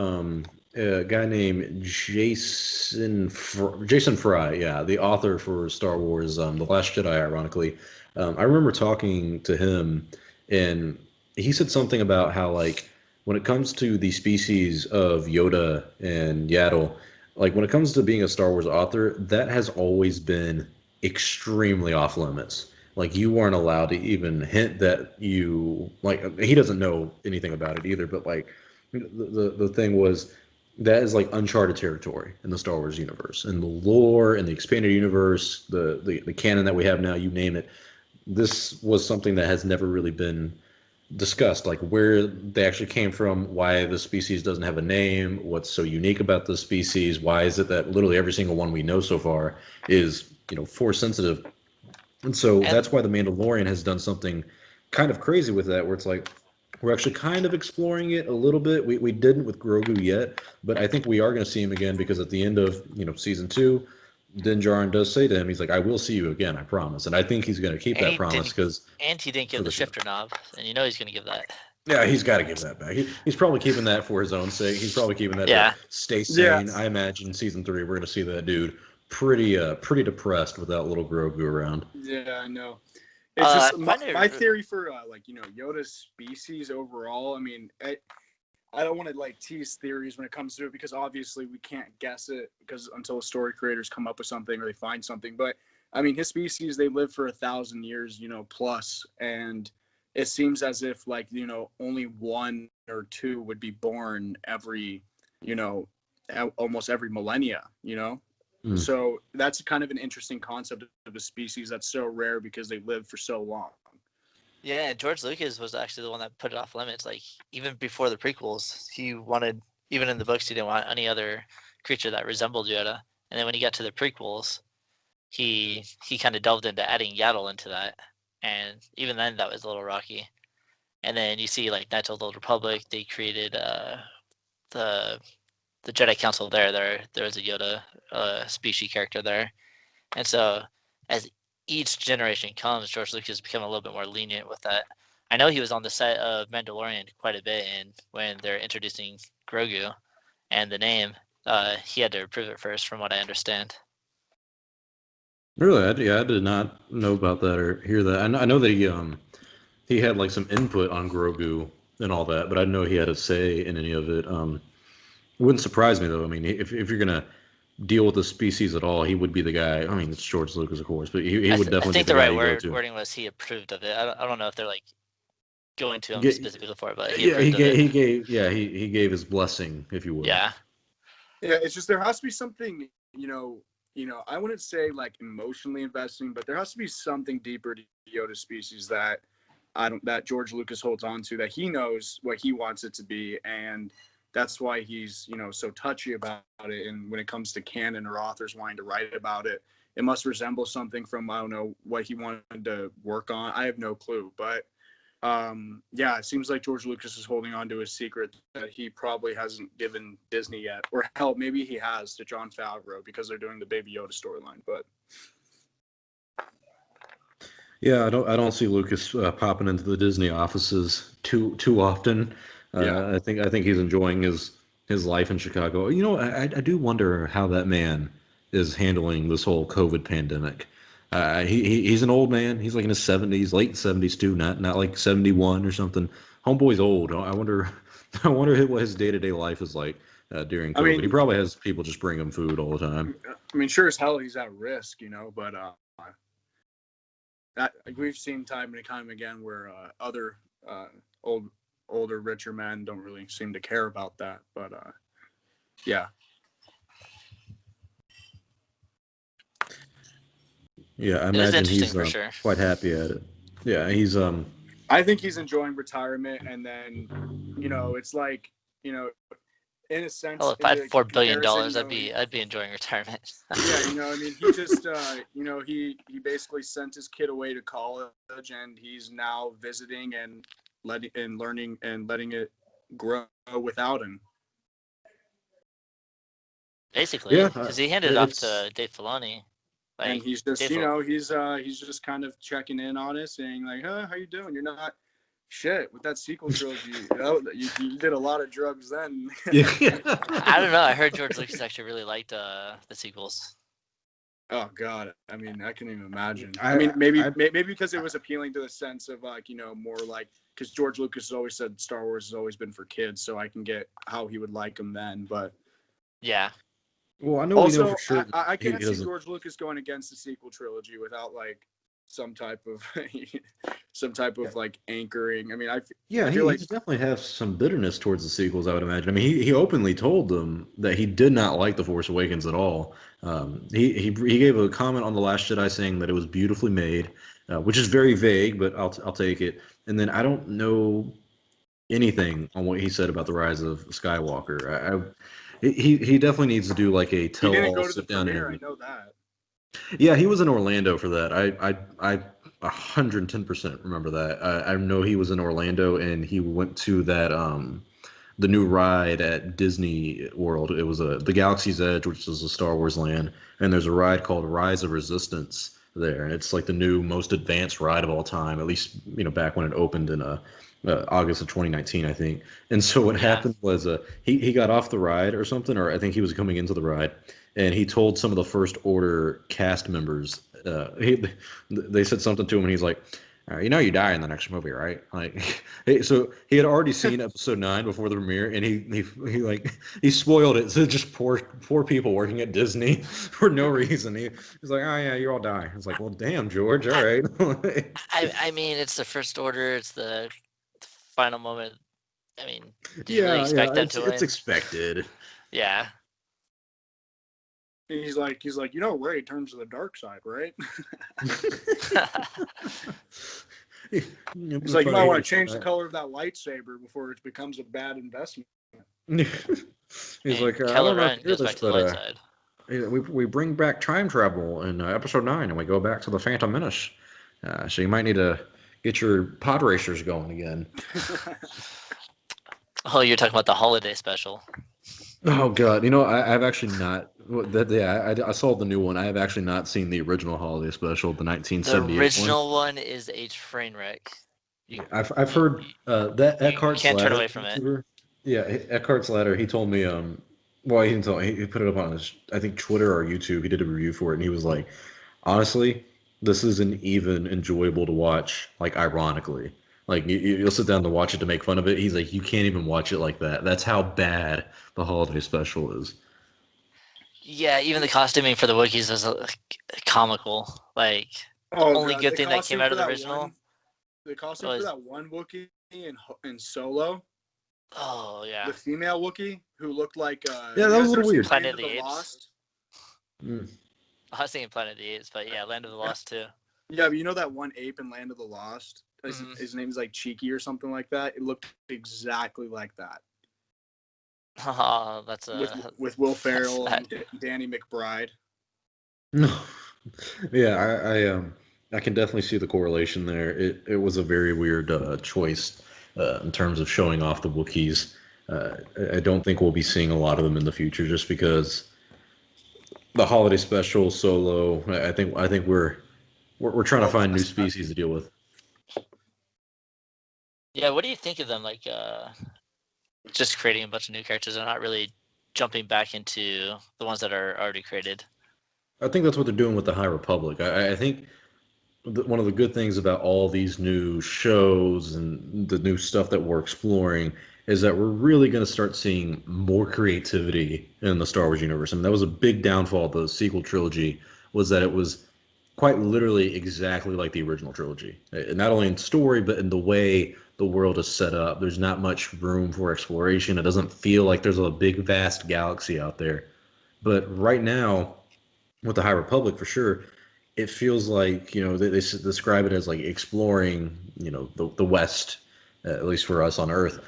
A guy named Jason Fry, yeah, the author for Star Wars, The Last Jedi, ironically. I remember talking to him, and he said something about how, like, when it comes to the species of Yoda and Yaddle, like, when it comes to being a Star Wars author, that has always been extremely off limits. Like, you weren't allowed to even hint that he doesn't know anything about it either, but like the thing was that is like uncharted territory in the Star Wars universe and the lore and the expanded universe, the canon that we have now, you name it. This was something that has never really been discussed, like where they actually came from, why the species doesn't have a name, what's so unique about the species, why is it that literally every single one we know so far is force sensitive. And so And that's why the Mandalorian has done something kind of crazy with that, where it's like We're actually kind of exploring it a little bit. We didn't with Grogu yet, but I think we are going to see him again because at the end of season 2, Din Djarin does say to him, he's like, "I will see you again, I promise." And I think he's going to keep And that he promise didn't. because And he didn't for give the the show. shifter knob, and he's going to give that. Yeah, he's got to give that back. He's probably keeping that for his own sake. He's probably keeping that to Yeah. stay Yeah. sane. I imagine season 3 we're going to see that dude pretty depressed without little Grogu around. Yeah, I know. It's just I find my it. theory for Yoda's species overall. I mean, I don't want to like tease theories when it comes to it because obviously we can't guess it because until the story creators come up with something or they find something. But I mean, his species, they live for 1,000 years, plus, and it seems as if only 1 or 2 would be born every, almost every millennia. Mm. So that's kind of an interesting concept of a species that's so rare because they live for so long. Yeah, George Lucas was actually the one that put it off limits. Like even before the prequels, he wanted, even in the books, he didn't want any other creature that resembled Yoda. And then when he got to the prequels, he kind of delved into adding Yaddle into that, and even then that was a little rocky. And then you see like Knights of the Old Republic, they created the Jedi Council there. There was a Yoda species character there, and so as each generation comes, George Lucas has become a little bit more lenient with that. I know he was on the set of Mandalorian quite a bit, and when they're introducing Grogu and the name, he had to approve it first, from what I understand. Really, I did not know about that or hear that. I know that he had like some input on Grogu and all that, but I didn't know he had a say in any of it. It wouldn't surprise me though. I mean, if you're gonna deal with the species at all, he would be the guy. I mean, it's George Lucas, of course, but he would I definitely think be the the guy right you go to. wording was he approved of it. I don't know if they're like going to him Ge- specifically for it, but he Yeah, approved of it. he gave his blessing, if you will. Yeah. Yeah, it's just there has to be something, I wouldn't say like emotionally investing, but there has to be something deeper to Yoda species that that George Lucas holds on to, that he knows what he wants it to be, and that's why he's so touchy about it. And when it comes to canon or authors wanting to write about it, it must resemble something from, I don't know, what he wanted to work on. I have no clue, but yeah, it seems like George Lucas is holding on to a secret that he probably hasn't given Disney yet, or hell, maybe he has to Jon Favreau because they're doing the Baby Yoda storyline. But Yeah, I don't see Lucas popping into the Disney offices too often. Yeah. I think he's enjoying his life in Chicago. I do wonder how that man is handling this whole COVID pandemic. He's an old man. He's like in his 70s, late 70s too, not like 71 or something. Homeboy's old. I wonder I wonder what his day-to-day life is like during I COVID. He mean, probably has people just bring him food all the time. sure as hell he's at risk, but that we've seen time and time again where other older, richer men don't really seem to care about that. But yeah. Yeah, I It is imagine interesting he's for sure. quite happy at it. Yeah, he's I think he's enjoying retirement, and then, it's like, in a sense, Well, if I had $4 billion, comparison, I'd be enjoying retirement. yeah, he just, he basically sent his kid away to college, and he's now visiting and learning and letting it grow without him. Basically, yeah, because he handed it off it's to Dave Filoni. And Like he's just, Dave, he's just kind of checking in on us, saying like, how you doing? You're not shit with that sequel trilogy. You did a lot of drugs then. yeah. I don't know. I heard George Lucas actually really liked the sequels. Oh God, I mean, I can even imagine. I- Maybe because it was appealing to the sense of like, more like, because George Lucas has always said Star Wars has always been for kids, so I can get how he would like them then. But Yeah. Well, I know we know also, for sure I he can't see doesn't. George Lucas going against the sequel trilogy without like some type of like anchoring. I mean, Yeah, I he feel like definitely has some bitterness towards the sequels, I would imagine. I mean, he openly told them that he did not like The Force Awakens at all. He gave a comment on The Last Jedi saying that it was beautifully made, which is very vague, but I'll take it. And then I don't know anything on what he said about The Rise of Skywalker. He definitely needs to do like a he didn't tell-all go to the sit down premiere. I interview. know that. Yeah, he was in Orlando for that. I 110% remember that. I know he was in Orlando and he went to that the new ride at Disney World. It was the Galaxy's Edge, which is a Star Wars land, and there's a ride called Rise of Resistance there, and it's like the new most advanced ride of all time. At least back when it opened in August of 2019, I think. And so what Yeah. happened was he got off the ride or something, or I think he was coming into the ride, and he told some of the First Order cast members. They said something to him, and he's like, you die in the next movie, right? Like, so he had already seen episode 9 before the premiere, and he spoiled it. So just poor people working at Disney for no reason. He's like, oh yeah, you all die. It's like, well, damn, George, all right. I mean, it's the First Order. It's the final moment. I mean, did you really Yeah, expect them to it's win? expected. Yeah. And he's like, Ray turns to the dark side, right? He's like, you might want to change the color of that lightsaber before it becomes a bad investment. He's like, I Kylo don't know if Ren you hear goes back this, to the light but side. we bring back time travel in episode 9, and we go back to the Phantom Menace. So you might need to get your pod racers going again. Oh, you're talking about the holiday special. Oh God, I've actually not. I saw the new one. I have actually not seen the original holiday special, the The 1978 one. original one is a train wreck. I've heard that you Eckhart's can't turn Ladder away from it. YouTuber. Yeah, Eckhart's Ladder. He told me. Well, he didn't tell me. He put it up on his, I think, Twitter or YouTube. He did a review for it, and he was like, honestly, this isn't even enjoyable to watch. Like, ironically, like you'll sit down to watch it to make fun of it. He's like, you can't even watch it like that. That's how bad the holiday special is. Yeah, even the costuming for the Wookiees is comical. Like, the only good thing that came out of the original. The costume for that one Wookiee in Solo. Oh yeah. The female Wookiee who looked like yeah, that was a little weird. Planet of the Apes. Lost? Mm. I was thinking Planet of the Apes, but yeah, Land of the Lost too. Yeah, but you know that one ape in Land of the Lost? His name's like Cheeky or something like that. It looked exactly like that. Oh, that's with Will Ferrell and Danny McBride. No, yeah, I can definitely see the correlation there. It was a very weird choice in terms of showing off the Wookiees. I don't think we'll be seeing a lot of them in the future, just because the holiday special, Solo. I think we're trying to find new species to deal with. Yeah, what do you think of them? Like, just creating a bunch of new characters and not really jumping back into the ones that are already created. I think that's what they're doing with the High Republic. I think one of the good things about all these new shows and the new stuff that we're exploring is that we're really going to start seeing more creativity in the Star Wars universe. I mean, that was a big downfall of the sequel trilogy, was that it was quite literally exactly like the original trilogy. Not only in story, but in the way the world is set up. There's not much room for exploration. It doesn't feel like there's a big, vast galaxy out there. But right now, with the High Republic, for sure, it feels like they describe it as like exploring the West, at least for us on Earth.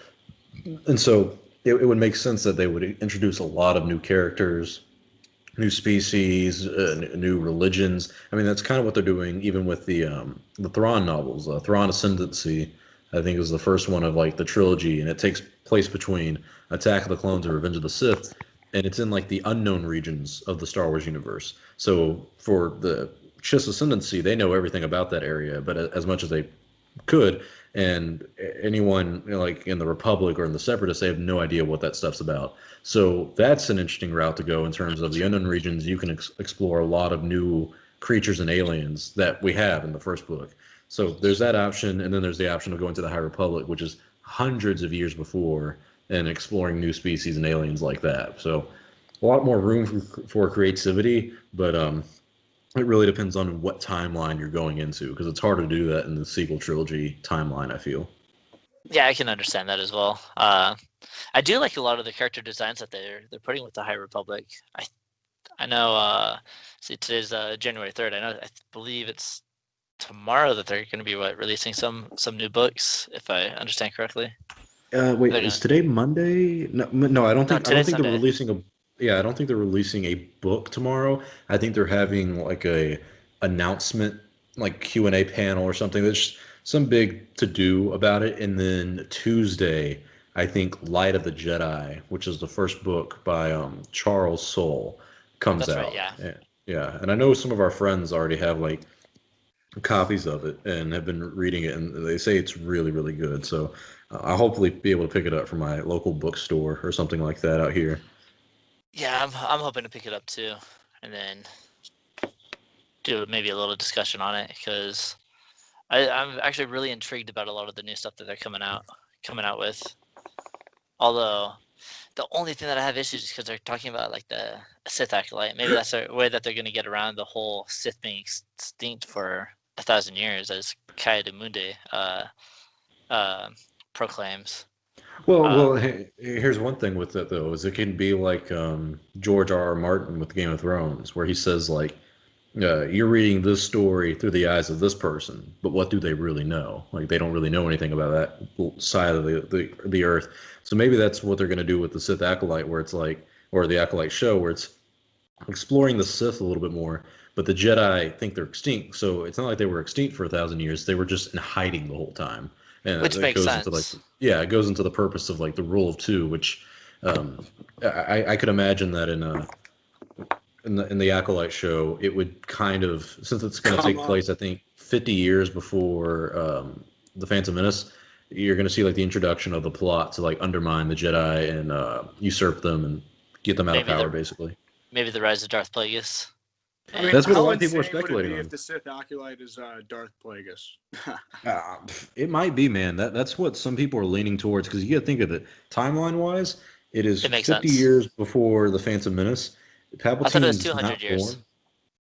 And so it would make sense that they would introduce a lot of new characters, new species, new religions. I mean, that's kind of what they're doing even with the Thrawn novels. Thrawn Ascendancy, I think, is the first one of like the trilogy, and it takes place between Attack of the Clones and Revenge of the Sith, and it's in like the unknown regions of the Star Wars universe. So for the Chiss Ascendancy, they know everything about that area, but as much as they could, and anyone like in the Republic or in the Separatists, they have no idea what that stuff's about. So that's an interesting route to go in terms of the unknown regions. You can explore a lot of new creatures and aliens that we have in the first book. So there's that option, and then there's the option of going to the High Republic, which is hundreds of years before, and exploring new species and aliens like that. So a lot more room for creativity, but it really depends on what timeline you're going into, because it's hard to do that in the sequel trilogy timeline, I feel. Yeah, I can understand that as well. I do like a lot of the character designs that they're putting with the High Republic. I know. See, today's January 3rd. I believe it's tomorrow that they're going to be releasing some new books, if I understand correctly. Wait, is today Monday? No, I don't think they're Sunday. releasing a. Yeah, I don't think they're releasing a book tomorrow. I think they're having like a announcement like Q&A panel or something. There's some big to do about it. And then Tuesday, I think Light of the Jedi, which is the first book by Charles Soule, comes That's right. out. Yeah. Yeah, and I know some of our friends already have like copies of it and have been reading it, and they say it's really, really good. So I'll hopefully be able to pick it up from my local bookstore or something like that out here. Yeah, I'm hoping to pick it up too, and then do maybe a little discussion on it because I'm actually really intrigued about a lot of the new stuff that they're coming out with. Although the only thing that I have issues is because they're talking about like the Sith acolyte. Maybe that's a way that they're going to get around the whole Sith being extinct for 1,000 years, as Mundi uh, proclaims. Well, here's one thing with it though, is it can be like George R. R. Martin with Game of Thrones, where he says like, you're reading this story through the eyes of this person, but what do they really know? Like they don't really know anything about that side of the earth. So maybe that's what they're going to do with the Sith acolyte, where it's like, or the acolyte show, where it's exploring the Sith a little bit more. But the Jedi think they're extinct, so it's not like they were extinct for 1,000 years. They were just in hiding the whole time, and Which it makes goes into like, sense. yeah, it goes into the purpose of like the rule of two, which I could imagine that in the acolyte show, it would kind of, since it's going to Come take on. place, I think 50 years before the Phantom Menace. You're going to see like the introduction of the plot to like undermine the Jedi and usurp them and get them out of Maybe power, the basically. maybe the rise of Darth Plagueis. I mean, And That's what a how lot of people are insane would it speculating be if on. the Sith acolyte is Darth Plagueis? It might be, man. That's what some people are leaning towards, because you got to think of it timeline wise. It is it makes 50 sense. years before the Phantom Menace. I thought it was Palpatine's 200 not years. born.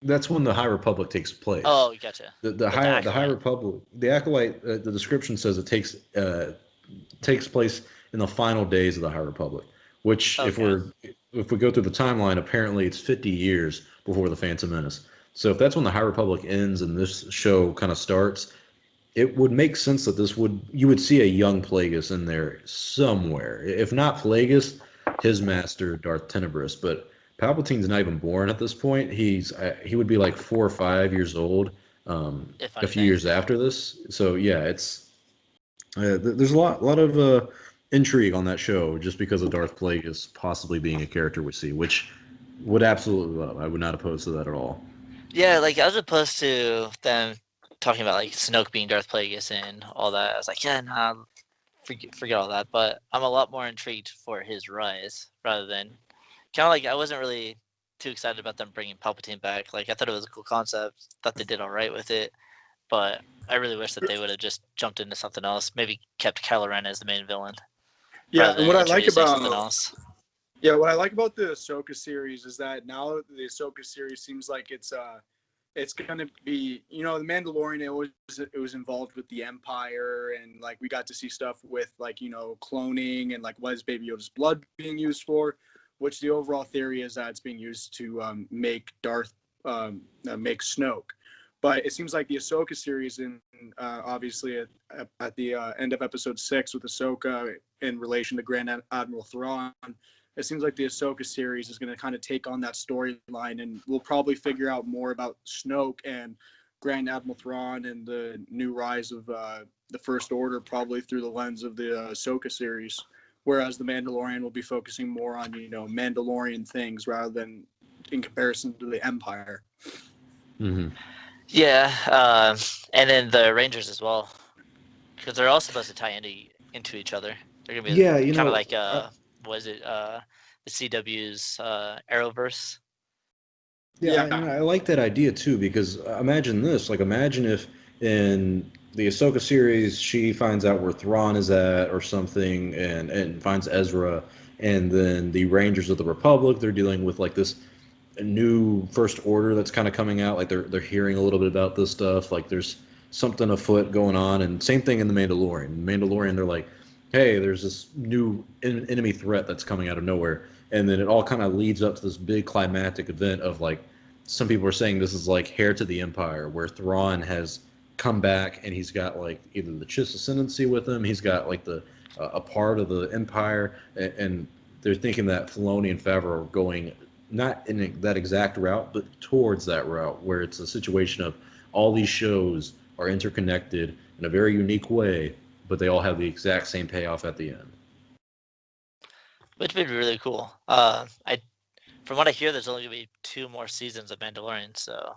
That's when the High Republic takes place. Oh, gotcha. The But the High acolyte. Republic, the acolyte. The description says it takes place in the final days of the High Republic. Which, Okay. if we go through the timeline, apparently it's 50 years before the Phantom Menace. So if that's when the High Republic ends and this show kind of starts, it would make sense that you would see a young Plagueis in there somewhere. If not Plagueis, his master Darth Tenebrous. But Palpatine's not even born at this point. He would be like 4 or 5 years old If a few anything. years after this. So yeah, it's there's a lot of intrigue on that show just because of Darth Plagueis possibly being a character we see, which would absolutely love. I would not oppose to that at all. Yeah, like as opposed to them talking about like Snoke being Darth Plagueis and all that, I was like, yeah, nah, forget all that. But I'm a lot more intrigued for his rise rather than kind of like I wasn't really too excited about them bringing Palpatine back. Like I thought it was a cool concept, thought they did all right with it, but I really wish that they would have just jumped into something else. Maybe kept Kylo Ren as the main villain Yeah, rather and than introducing something else. what I like about the Ahsoka series is that now the Ahsoka series seems like it's gonna be, the Mandalorian, it was involved with the Empire, and like we got to see stuff with like cloning and like what is Baby Yoda's blood being used for, which the overall theory is that it's being used to make Snoke. But it seems like the Ahsoka series, and obviously at the end of episode 6 with Ahsoka in relation to Grand Admiral Thrawn, it seems like the Ahsoka series is going to kind of take on that storyline, and we'll probably figure out more about Snoke and Grand Admiral Thrawn and the new rise of the First Order, probably through the lens of the Ahsoka series. Whereas the Mandalorian will be focusing more on Mandalorian things rather than in comparison to the Empire. Mm-hmm. Yeah, and then the Rangers as well, because they're all supposed to tie into each other. They're gonna be Yeah, kind of like was it the CW's Arrowverse? yeah, and I like that idea too, because imagine this. Like, imagine if in the Ahsoka series she finds out where Thrawn is at or something, and finds Ezra, and then the Rangers of the Republic, they're dealing with like this new First Order that's kind of coming out. Like they're hearing a little bit about this stuff. Like there's something afoot going on, and same thing in the Mandalorian. Mandalorian, they're like, hey, there's this new enemy threat that's coming out of nowhere, and then it all kind of leads up to this big climactic event of like, some people are saying this is like Heir to the Empire, where Thrawn has come back and he's got like either the Chiss ascendancy with him, he's got like the a part of the Empire, and they're thinking that Filoni and Favreau are going not in that exact route, but towards that route, where it's a situation of, all these shows are interconnected in a very unique way, but they all have the exact same payoff at the end. Which would be really cool. From what I hear, there's only gonna be 2 more seasons of Mandalorian, so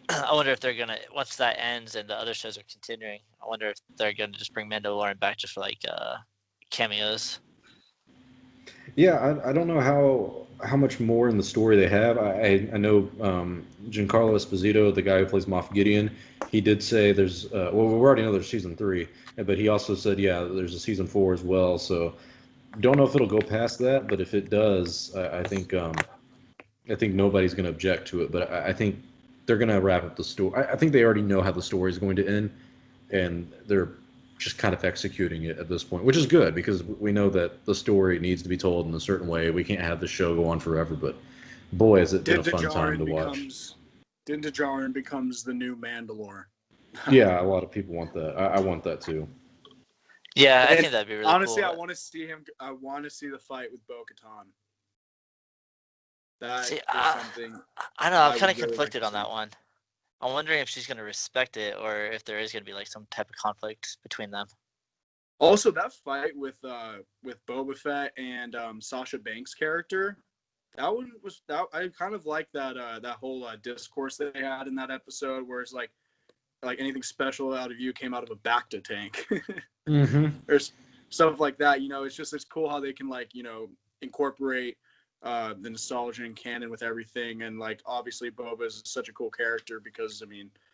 I wonder if they're gonna once that ends and the other shows are continuing. I wonder if they're gonna just bring Mandalorian back just for like cameos. Yeah, I don't know how much more in the story they have. I know Giancarlo Esposito, the guy who plays Moff Gideon, he did say there's well, we already know there's season 3, but he also said there's a season 4 as well. So don't know if it'll go past that, but if it does, I think nobody's going to object to it. But I think they're going to wrap up the story. I think they already know how the story is going to end, and they're just kind of executing it at this point, which is good because we know that the story needs to be told in a certain way. We can't have the show go on forever, but boy, has it been a fun time to watch. Din Djarin becomes the new Mandalore. Yeah, a lot of people want that. I want that too. Yeah, I And think that'd be really honestly, cool. I want to see him. I want to see the fight with Bo-Katan. That See, is something. I know, I I'm would kind of really like conflicted to on that see. one. I'm wondering if she's gonna respect it or if there is gonna be like some type of conflict between them. Also, that fight with Boba Fett and Sasha Banks' character, that one was that I kind of like that that whole discourse they had in that episode, where it's like anything special out of you came out of a Bacta tank. There's stuff like that. It's cool how they can incorporate the nostalgia and canon with everything. And obviously Boba is such a cool character because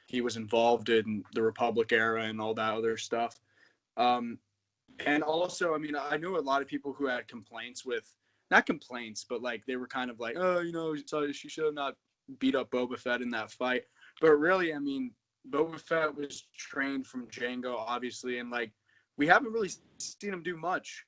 he was involved in the Republic era and all that other stuff. And also, I know a lot of people who had complaints with, not complaints, but they were kind of like, oh, she should have not beat up Boba Fett in that fight. But really, Boba Fett was trained from Django, obviously, and we haven't really seen him do much.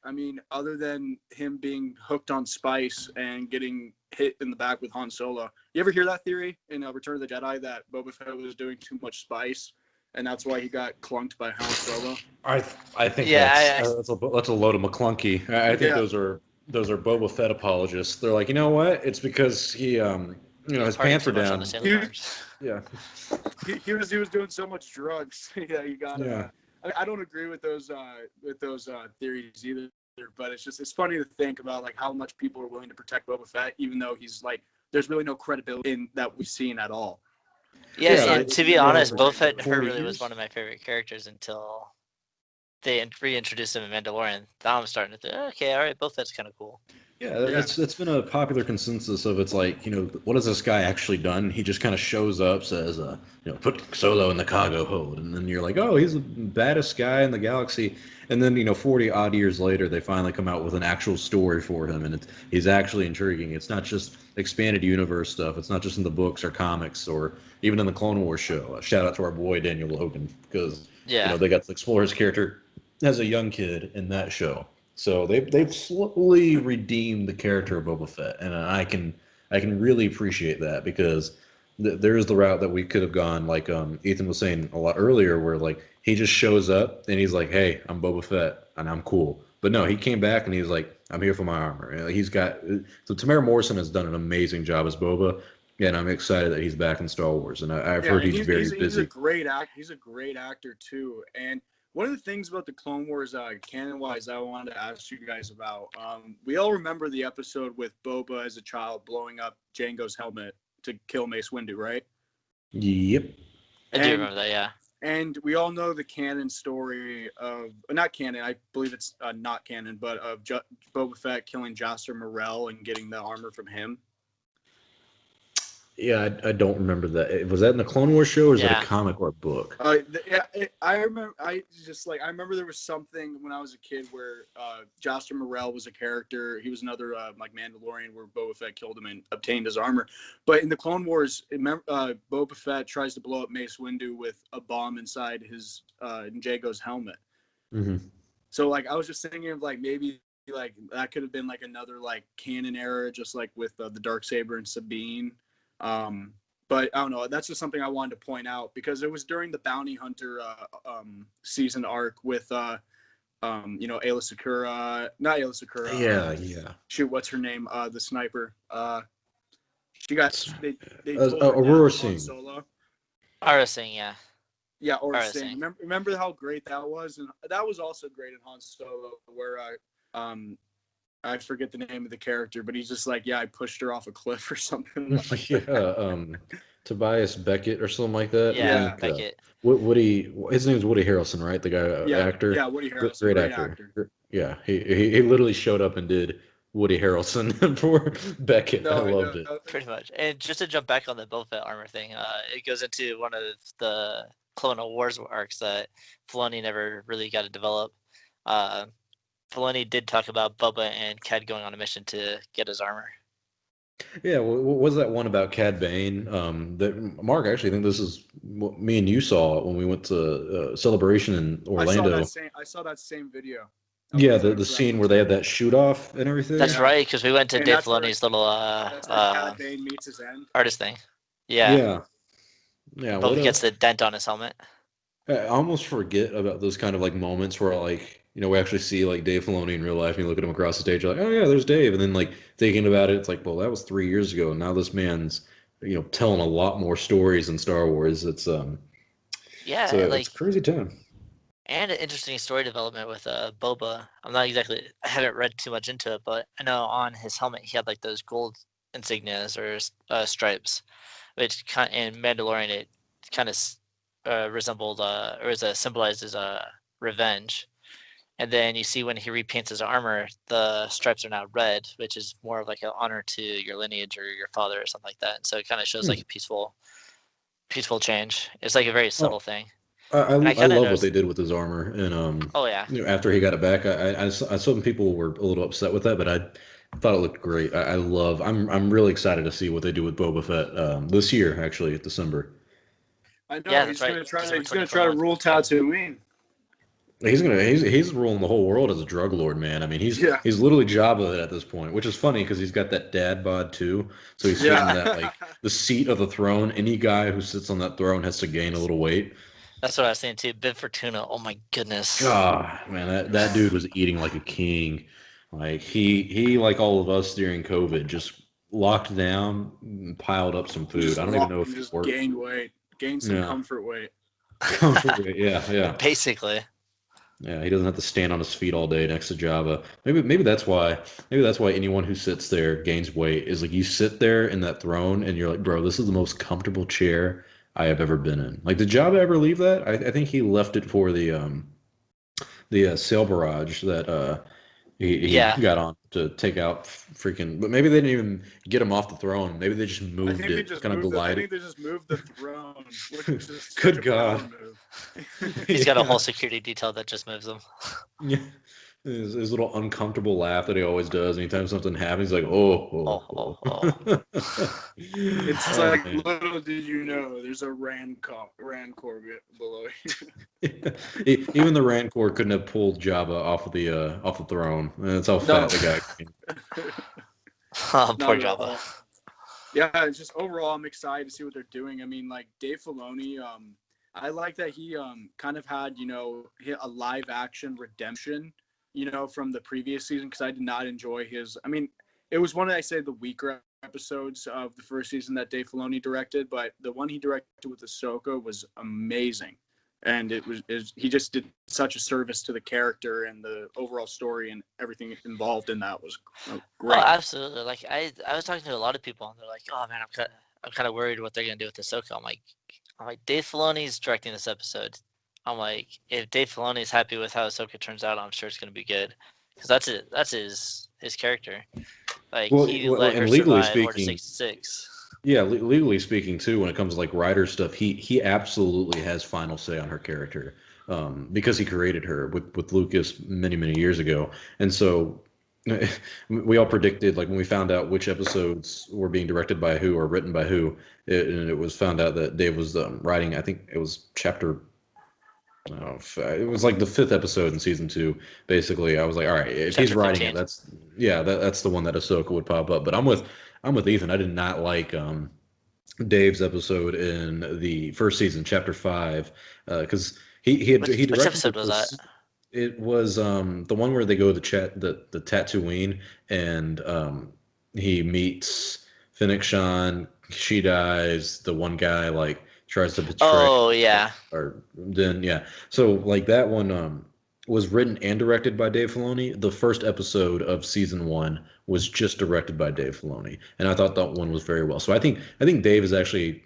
Other than him being hooked on spice and getting hit in the back with Han Solo. You ever hear that theory in Return of the Jedi that Boba Fett was doing too much spice, and that's why he got clunked by Han Solo? I think Yeah, that's a load of McClunky. I think those are Boba Fett apologists. They're like, you know what? It's because he his partied pants too were much on the down. sandworms. Yeah. He was doing so much drugs. You got. Yeah. I don't agree with those theories either. But it's funny to think about how much people are willing to protect Boba Fett, even though he's there's really no credibility in that we've seen at all. Yeah, Yeah, and to be honest, Boba Fett never 40 really was years? one of my favorite characters until they reintroduced him in Mandalorian. Now I'm starting to think, okay, all right, Boba Fett's kind of cool. Yeah, it's been a popular consensus of it's what has this guy actually done? He just kind of shows up, says, put Solo in the cargo hold, and then you're like, oh, he's the baddest guy in the galaxy. And then 40 odd years later, they finally come out with an actual story for him, and he's actually intriguing. It's not just expanded universe stuff. It's not just in the books or comics or even in the Clone Wars show. Shout out to our boy Daniel Logan because they got to explore his character as a young kid in that show. So they've slowly redeemed the character of Boba Fett, and I can really appreciate that because there is the route that we could have gone, like Ethan was saying a lot earlier, where he just shows up and he's like, "Hey, I'm Boba Fett and I'm cool," but no, he came back and he's like, "I'm here for my armor." And so Tamara Morrison has done an amazing job as Boba, and I'm excited that he's back in Star Wars, and I've heard he's very busy. He's a great actor too, and one of the things about the Clone Wars canon-wise I wanted to ask you guys about, we all remember the episode with Boba as a child blowing up Jango's helmet to kill Mace Windu, right? Yep. I do remember that, yeah. And we all know the canon story of, not canon, I believe it's not canon, but of Boba Fett killing Jaster Morrell and getting the armor from him. Yeah, I don't remember that. Was that in the Clone Wars show, or is that a comic or a book? I remember. I remember there was something when I was a kid where Jaster Morrell was a character. He was another Mandalorian where Boba Fett killed him and obtained his armor. But in the Clone Wars, Boba Fett tries to blow up Mace Windu with a bomb inside his Jango's helmet. Mm-hmm. So I was just thinking of maybe that could have been another canon error, just with the Darksaber and Sabine. But I don't know. That's just something I wanted to point out because it was during the Bounty Hunter season arc with Aayla Secura, not Aayla Secura. Yeah. Shoot, what's her name? The sniper. She got they Aurora Singh. Solo. Harrelson, yeah. Yeah, or Sing. Harrelson. Remember how great that was, and that was also great in Han Solo, where I forget the name of the character, but he's just like, yeah, I pushed her off a cliff or something like Yeah, that. Tobias Beckett or something like that. I Yeah, Yeah, think Beckett. Woody, his name's Woody Harrelson, right? The guy, yeah, actor, yeah. Woody Harrelson, great great actor. actor. Yeah, he literally showed up and did Woody Harrelson for Beckett. I No, I loved know. it. Pretty much. And just to jump back on the Boba Fett armor thing, it goes into one of the Clone Wars arcs that Filoni never really got to develop. Uh, Filoni did talk about Boba and Cad going on a mission to get his armor. Yeah, what was that one about Cad Bane? That Mark, actually, I think this is what me and you saw when we went to Celebration in Orlando. I saw that same video. I Yeah, looked the forward the for that scene one where they too. had that shoot off and everything. That's Yeah, right, because we went to and Dave Filoni's little that's where Cad Bane meets his end. artist thing. Yeah, Yeah, yeah. What Boba a gets the dent on his helmet. I almost forget about those kind of like moments where like we actually see like Dave Filoni in real life and you look at him across the stage, you're like, oh yeah, there's Dave. And then like thinking about it, it's like, well, that was 3 years ago. And now this man's telling a lot more stories in Star Wars. Yeah, It's a crazy time. and an interesting story development with Boba. I haven't read too much into it, but I know on his helmet he had like those gold insignias or stripes, which in Mandalorian it kind of resembled or symbolizes revenge. And then you see when he repaints his armor, the stripes are now red, which is more of like an honor to your lineage or your father or something like that. And so it kind of shows Hmm. like a peaceful change. It's like a very Oh, subtle thing. And I I kind of love what they noticed. did with his armor. And Oh yeah, after he got it back, I saw some people were a little upset with that, but I thought it looked great. I'm really excited to see what they do with Boba Fett this year, actually, December. I know yeah, that's right. December he's gonna try to 2021. rule Tatooine. He's ruling the whole world as a drug lord, man. I mean, Yeah, he's literally Jabba at this point, which is funny because he's got that dad bod too. So he's sitting in yeah. that like the seat of the throne. Any guy who sits on that throne has to gain a little weight. That's what I was saying too. Bib Fortuna. Oh my goodness. God, man, that dude was eating like a king. Like he like all of us during COVID, just locked down and piled up some food. Just I don't even lost know if and he just worked. gained weight, gained some Yeah, comfort weight. comfort weight. Yeah, yeah. Basically. Yeah, he doesn't have to stand on his feet all day next to Java. Maybe that's why. Maybe that's why anyone who sits there gains weight. Is like you sit there in that throne and you're like, bro, this is the most comfortable chair I have ever been in. Like, did Java ever leave that? I think he left it for the sail barrage that he Yeah. got on to take out freaking. But maybe they didn't even get him off the throne. Maybe they just moved it, kind of I glided. think they just moved the throne, which is such Good a power God. move. He's got a whole Yeah. security detail that just moves him. Yeah. His little uncomfortable laugh that he always does anytime something happens. He's like, oh, Oh, oh, oh, oh. oh. It's Oh, like man. little did you know, there's a Rancor below you. Even the Rancor couldn't have pulled Jabba off the throne. That's how No, fat the guy became. Oh, poor not at Jabba. all. Yeah, it's just overall, I'm excited to see what they're doing. I mean, like Dave Filoni, I like that he kind of had a live action redemption, from the previous season because I did not enjoy his. I mean, it was one of the weaker episodes of the first season that Dave Filoni directed, but the one he directed with Ahsoka was amazing, and he just did such a service to the character and the overall story and everything involved in that was Oh, great. absolutely. Like I was talking to a lot of people, and they're like, "Oh man, I'm kind of worried what they're gonna do with Ahsoka." I'm like, Dave Filoni's directing this episode. I'm like, if Dave Filoni's happy with how Ahsoka turns out, I'm sure it's gonna be good, because that's it. That's his character. Like he let her And legally survive Order speaking, 66. yeah, legally speaking too, when it comes to like writer stuff, he absolutely has final say on her character, because he created her with Lucas many years ago, and so we all predicted like when we found out which episodes were being directed by who or written by who, and it was found out that Dave was writing. I think it was chapter. Oh, it was like the fifth episode in season two. Basically, I was like, all right, if he's Chapter writing it, 15. that's the one that Ahsoka would pop up. But I'm with Ethan. I did not like Dave's episode in the first season, chapter five, because he Which directed episode was that? it was the one where they go to the Tatooine and he meets Fennec Shan, she dies, the one guy like tries to betray. Oh yeah, Or then yeah. So like that one was written and directed by Dave Filoni. The first episode of season 1 was just directed by Dave Filoni, and I thought that one was very well. So I think Dave is actually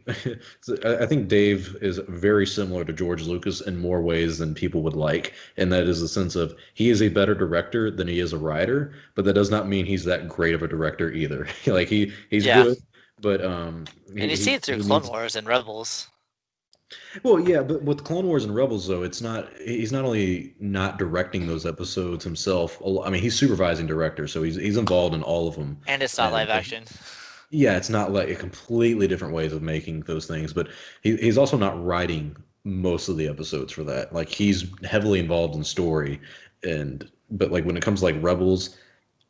I think Dave is very similar to George Lucas in more ways than people would like, and that is the sense of he is a better director than he is a writer, but that does not mean he's that great of a director either. Like he's yeah. good, but And you see it through he Clone needs. Wars and Rebels. Well, yeah, but with Clone Wars and Rebels, though, it's not. He's not only not directing those episodes himself. I mean, he's supervising director, so he's involved in all of them. And it's not live And action. yeah, it's not like a completely different ways of making those things, but he's also not writing most of the episodes for that. Like he's heavily involved in story, and but like when it comes to like Rebels,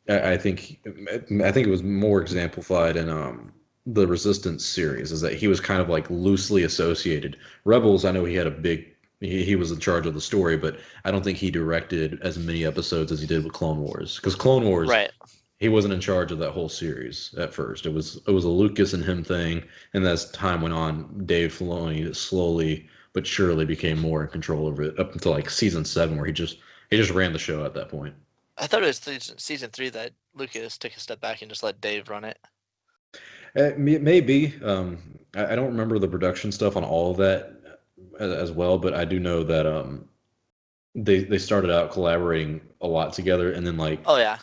I think it was more exemplified in the Resistance series is that he was kind of like loosely associated. Rebels, I know he had a big he was in charge of the story, but I don't think he directed as many episodes as he did with Clone Wars. Because Clone Wars, Right. he wasn't in charge of that whole series at first. It was a Lucas and him thing, and as time went on, Dave Filoni slowly but surely became more in control over it up until like season 7, where he just ran the show at that point. I thought it was season 3 that Lucas took a step back and just let Dave run it. It may be. I don't remember the production stuff on all of that as well, but I do know that they started out collaborating a lot together, and then like Oh yeah,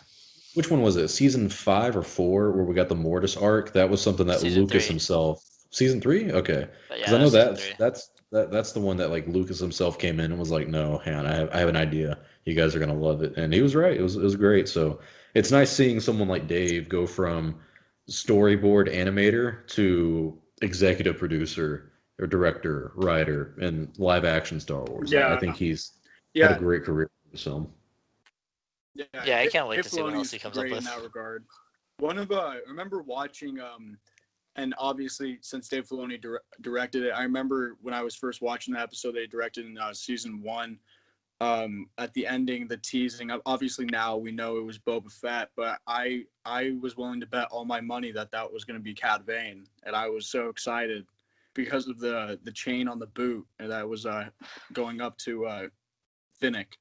which one was it? Season 5 or 4, where we got the Mortis arc. That was something that season Lucas 3. himself. Season 3, okay, But because yeah, I that know was season that's 3. that's that's the one that like Lucas himself came in and was like, no, hang on, I have an idea. You guys are gonna love it, and he was right. It was great. So it's nice seeing someone like Dave go from storyboard animator to executive producer or director, writer, and live action Star Wars. I Yeah, think he's had a yeah, great career in film. yeah. Yeah, I can't wait Dave to see what Filoni else is he comes up great in with. that regard. One of I remember watching and obviously since Dave Filoni directed it, I remember when I was first watching the episode they directed in season 1. At the ending, the teasing. Obviously now we know it was Boba Fett, but I was willing to bet all my money that that was going to be Cad Bane, and I was so excited because of the chain on the boot and that was going up to Finnick.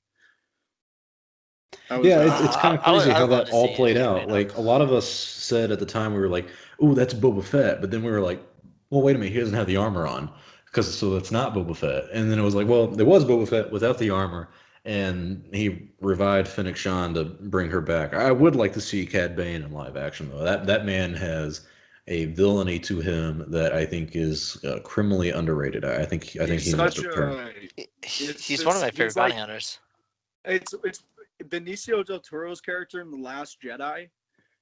I was Yeah, it's kind of crazy I how would love that to all see played Cad out. Bane up. Like a lot of us said at the time, we were like, "Ooh, that's Boba Fett," but then we were like, "Well, wait a minute, he doesn't have the armor on, because so that's not Boba Fett." And then it was like, "Well, there was Boba Fett without the armor," and he revived Fennec Shand to bring her back. I would like to see Cad Bane in live action though. That man has a villainy to him that I think is criminally underrated. I think he's he needs to such return. a He's one of my favorite he's bounty like hunters. it's Benicio Del Toro's character in The Last Jedi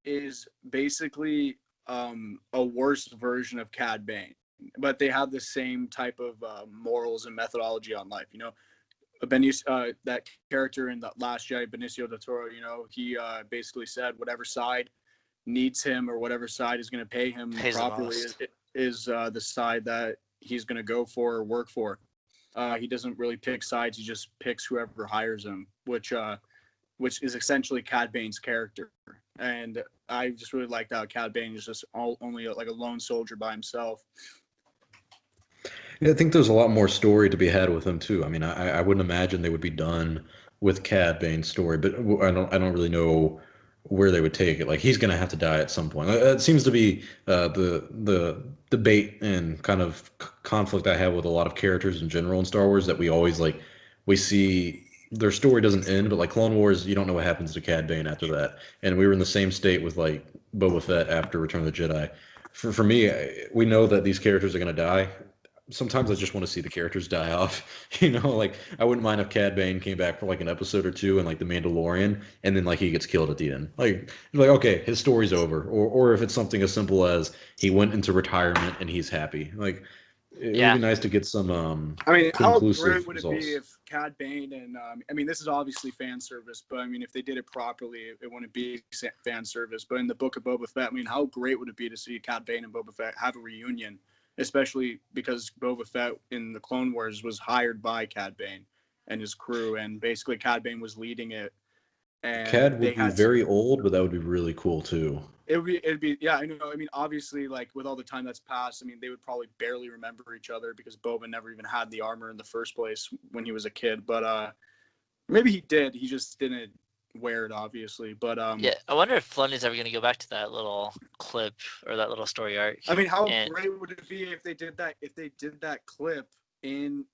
is basically a worse version of Cad Bane, but they have the same type of morals and methodology on life. You know, that character in The Last Jedi, Benicio Del Toro. You know, he basically said whatever side needs him or whatever side is going to pay him Pays the properly most. is the side that he's going to go for or work for. He doesn't really pick sides; he just picks whoever hires him, which is essentially Cad Bane's character. And I just really liked how Cad Bane is just only like a lone soldier by himself. Yeah, I think there's a lot more story to be had with him too. I mean, I wouldn't imagine they would be done with Cad Bane's story, but I don't really know where they would take it. Like he's gonna have to die at some point. It seems to be the debate and kind of conflict I have with a lot of characters in general in Star Wars that we always like. We see their story doesn't end, but like Clone Wars, you don't know what happens to Cad Bane after that. And we were in the same state with like Boba Fett after Return of the Jedi. For me, we know that these characters are gonna die. Sometimes I just want to see the characters die off. Like I wouldn't mind if Cad Bane came back for like an episode or two in like The Mandalorian, and then like he gets killed at the end. Like okay, his story's over. Or if it's something as simple as he went into retirement and he's happy. Like it would Yeah, be nice to get some I mean, how conclusive great would it be results. if Cad Bane and I mean, this is obviously fan service, but I mean, if they did it properly, it wouldn't be fan service. But in the Book of Boba Fett, I mean, how great would it be to see Cad Bane and Boba Fett have a reunion, especially because Boba Fett in the Clone Wars was hired by Cad Bane and his crew, and basically Cad Bane was leading it. and Cad they would be had to. very old, but that would be really cool too. It'd be yeah, I know. I mean, obviously, like with all the time that's passed, I mean, they would probably barely remember each other because Boba never even had the armor in the first place when he was a kid. But maybe he did. He just didn't wear it, obviously. But Yeah, I wonder if Filoni's ever going to go back to that little clip or that little story arc. I mean, how And great would it be if they did that? If they did that clip in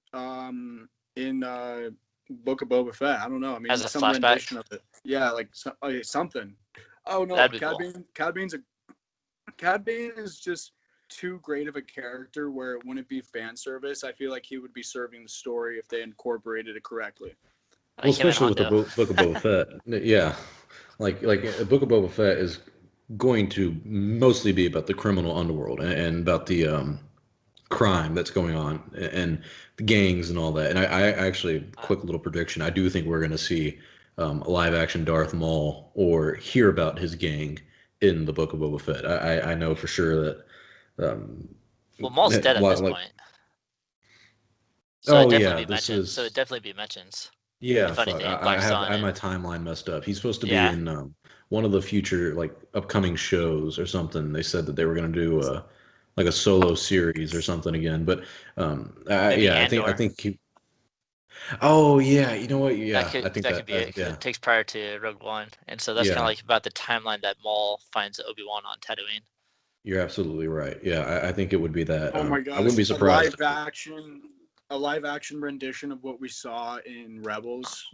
Book of Boba Fett? I don't know. I mean, as a some flashback, rendition of it. Yeah, like something. Oh no, that'd be cool. Cad Bane is just too great of a character where it wouldn't be fan service. I feel like he would be serving the story if they incorporated it correctly. Like Well, him and especially with the Hondo. Book of Boba Fett. Yeah, like a Book of Boba Fett is going to mostly be about the criminal underworld and about the crime that's going on and the gangs and all that. And I actually, quick little prediction, I do think we're going to see a live action Darth Maul or hear about his gang in the Book of Boba Fett. I know for sure that. Um, Well, Maul's dead at this like, point, so it oh definitely yeah, be this mentioned. So it is definitely be mentions. yeah. If Fuck, anything, I Black have Sun my and timeline messed up. He's supposed to be yeah, in one of the future like upcoming shows or something. They said that they were going to do like a solo series or something again. But maybe yeah, I Andor. think he. Oh yeah, you know what? That Yeah, I think could be it because yeah, it takes prior to Rogue One, and so that's kind of yeah. like about the timeline that Maul finds Obi-Wan on Tatooine. You're absolutely right. Yeah, I think it would be that. Oh my I wouldn't gosh, be surprised. a live action rendition of what we saw in Rebels.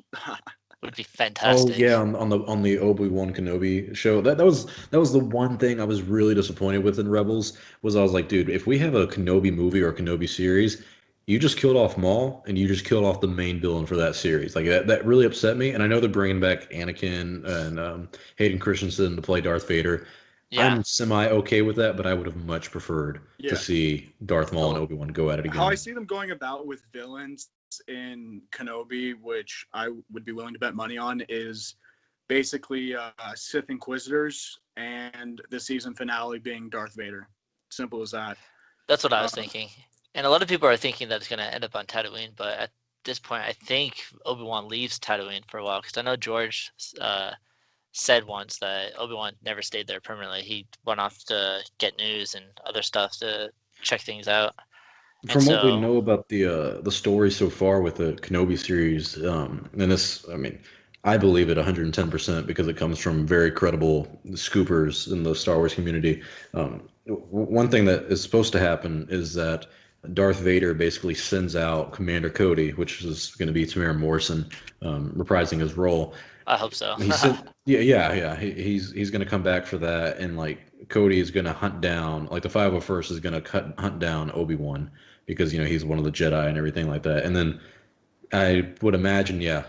Would be Oh fantastic. yeah, on the Obi-Wan Kenobi show. That was the one thing I was really disappointed with in Rebels was I was like, dude, if we have a Kenobi movie or a Kenobi series, you just killed off Maul and you just killed off the main villain for that series. Like that really upset me. And I know they're bringing back Anakin and Hayden Christensen to play Darth Vader. Yeah. I'm semi okay with that, but I would have much preferred to Yeah. see Darth Maul and So Obi-Wan go at it how I again. see them going about with villains in Kenobi, which I would be willing to bet money on, is basically Sith Inquisitors and the season finale being Darth Vader. Simple as that. That's what I was Uh, thinking. And a lot of people are thinking that it's going to end up on Tatooine, but at this point, I think Obi-Wan leaves Tatooine for a while because I know George said once that Obi-Wan never stayed there permanently. He went off to get news and other stuff to check things out. And From what we so, know about the story so far with the Kenobi series, and this, I mean, I believe it 110% because it comes from very credible scoopers in the Star Wars community. One thing that is supposed to happen is that Darth Vader basically sends out Commander Cody, which is going to be Tamara Morrison, reprising his role. I hope so. He sent, yeah. He's going to come back for that, and like Cody is going to hunt down, like the 501st is going to hunt down Obi-Wan because he's one of the Jedi and everything like that. And then I would imagine, yeah,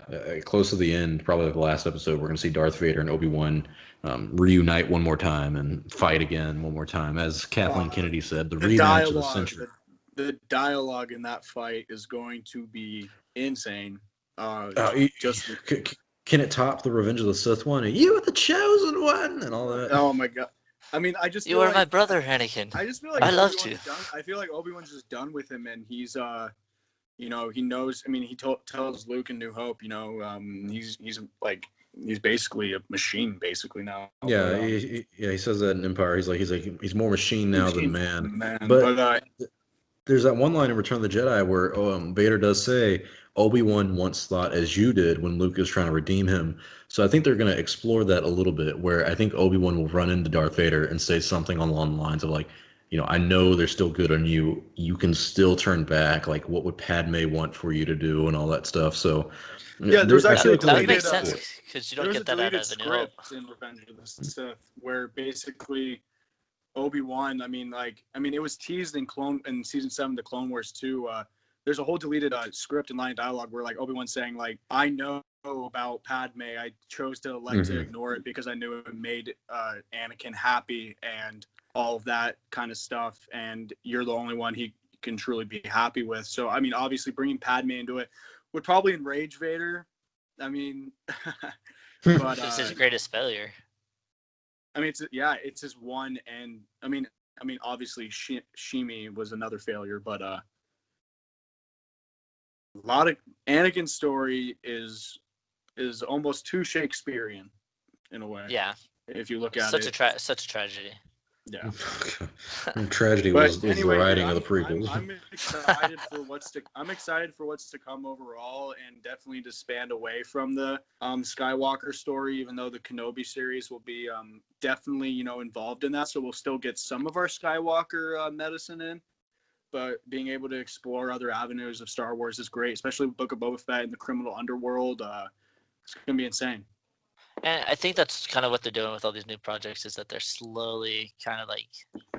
close to the end, probably the last episode, we're going to see Darth Vader and Obi-Wan reunite one more time and fight again one more time. As Kathleen uh, Kennedy said, the the rematch of the dialogue, century. the dialogue in that fight is going to be insane. Uh, Just c- c- can it top the Revenge of the Sith one? You are the chosen one, and all that. oh my god. I mean, You are my brother, Anakin. I just feel like I loved you. Obi-Wan's done. I feel like Obi-Wan's just done with him, and he's he knows. I mean, he tells Luke in New Hope, he's basically a machine basically now. Yeah, But he says that in Empire. He's more machine now than machine man. man. But But there's that one line in Return of the Jedi where Vader does say Obi-Wan once thought as you did when Luke is trying to redeem him. So I think they're going to explore that a little bit, where I think Obi-Wan will run into Darth Vader and say something along the lines of like, I know they're still good on you. You can still turn back. Like, what would Padme want for you to do and all that stuff. So yeah, there was I feel actually a like we're That going would to make deleted. get to sense it. because you There don't was a get that out deleted of A New Hope. script in Revenge of the Sith where basically Obi-Wan. It was teased in season 7, the Clone Wars too. There's a whole deleted script and line of dialogue where like Obi-Wan saying like, I know about Padme. I chose to elect to ignore it because I knew it made Anakin happy and all of that kind of stuff. And you're the only one he can truly be happy with. So, I mean, obviously bringing Padme into it would probably enrage Vader. I mean, but It's his greatest failure. I mean, it's his one, and obviously Shimi was another failure, but a lot of Anakin's story is is almost too Shakespearean in a way. Yeah, If you look at such it. such a tragedy. Yeah. Tragedy But was the anyway, dude, writing of the prequels. I'm excited for what's to come overall, and definitely to span away from the Skywalker story. Even though the Kenobi series will be definitely involved in that, so we'll still get some of our Skywalker medicine in. But being able to explore other avenues of Star Wars is great, especially with Book of Boba Fett and the criminal underworld. It's gonna be insane. And I think that's kind of what they're doing with all these new projects is that they're slowly kind of like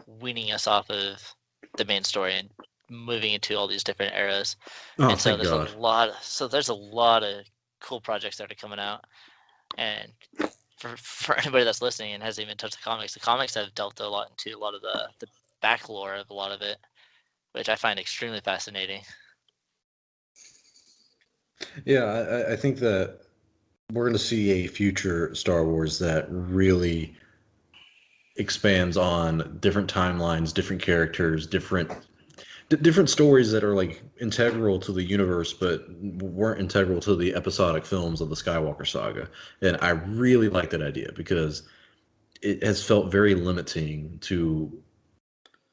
weaning us off of the main story and moving into all these different eras. Oh, And so thank there's God. there's a lot of cool projects that are coming out. And for anybody that's listening and hasn't even touched the comics have delved a lot into a lot of the back lore of a lot of it, which I find extremely fascinating. Yeah, I think that we're going to see a future Star Wars that really expands on different timelines, different characters, different stories that are like integral to the universe, but weren't integral to the episodic films of the Skywalker saga. And I really like that idea because it has felt very limiting to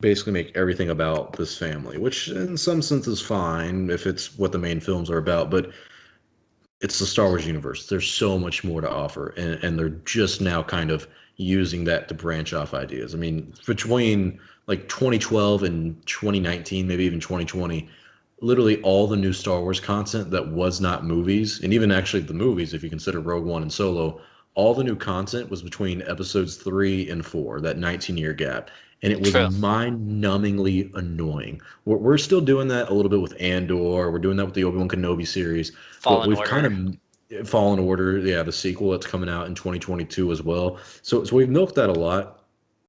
basically make everything about this family, which in some sense is fine if it's what the main films are about, but it's the Star Wars universe. There's so much more to offer, and they're just now kind of using that to branch off ideas. I mean, between like 2012 and 2019, maybe even 2020, literally all the new Star Wars content that was not movies, and even actually the movies, if you consider Rogue One and Solo, all the new content was between episodes 3 and 4, that 19-year gap. And it was True. mind-numbingly annoying. We're still doing that a little bit with Andor. We're doing that with the Obi-Wan Kenobi series, but Fallen we've kind Order. of Fallen Order, yeah, the sequel that's coming out in 2022 as well. So we've milked that a lot.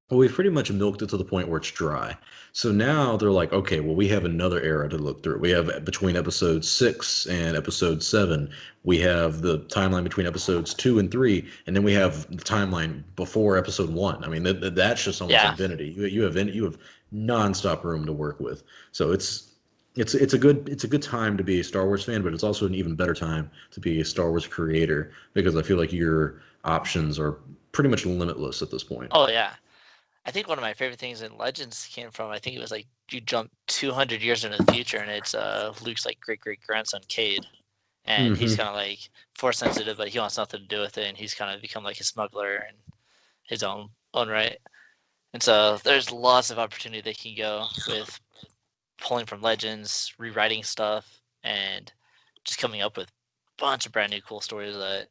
But we've pretty much milked it to the point where it's dry. So now they're like, okay, well, we have another era to look through. We have between episode 6 and episode 7, we have the timeline between episodes 2 and 3, and then we have the timeline before episode 1. I mean, that's just almost Yeah, infinity. You have nonstop room to work with. So it's a good time to be a Star Wars fan, but it's also an even better time to be a Star Wars creator because I feel like your options are pretty much limitless at this point. oh yeah. I think one of my favorite things in Legends came from I think it was like you jump 200 years into the future and it's Luke's like great great grandson Cade, and he's Hmm. kind of like force sensitive, but he wants nothing to do with it, and he's kind of become like a smuggler in his own right. And so there's lots of opportunity they can go with pulling from Legends, rewriting stuff, and just coming up with a bunch of brand new cool stories that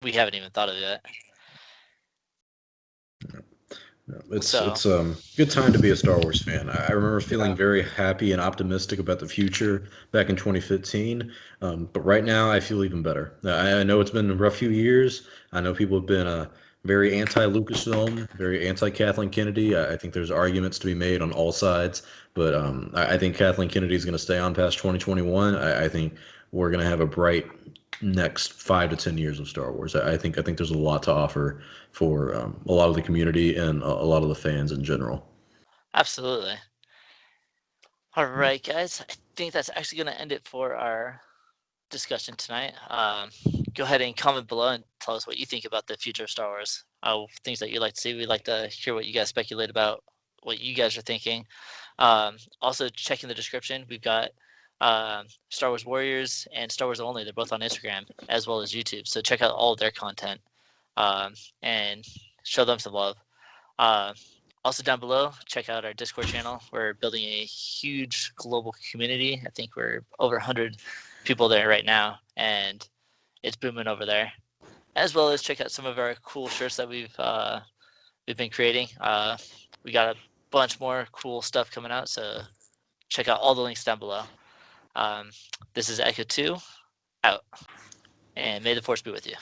we haven't even thought of yet. Yeah, It's So it's good time to be a Star Wars fan. I remember feeling Yeah. very happy and optimistic about the future back in 2015, but right now I feel even better. I know it's been a rough few years. I know people have been very anti-Lucasfilm, very anti-Kathleen Kennedy. I think there's arguments to be made on all sides, but I think Kathleen Kennedy is going to stay on past 2021. I think we're going to have a bright next 5 to 10 years of Star Wars. I think there's a lot to offer for a lot of the community and a lot of the fans in general. absolutely. All right, guys. I think that's actually going to end it for our discussion tonight. Go ahead and comment below and tell us what you think about the future of Star Wars. Things that you'd like to see. We'd like to hear what you guys speculate about, what you guys are thinking. Also, check in the description. We've got Star Wars Warriors and Star Wars Only. They're both on Instagram as well as YouTube. So check out all of their content and show them some love. Uh, Also down below, check out our Discord channel. We're building a huge global community. I think we're over 100 people there right now, and it's booming over there. As well as check out some of our cool shirts that we've been creating. We got a bunch more cool stuff coming out, so check out all the links down below. Um, this is Echo 2 out, and may the force be with you.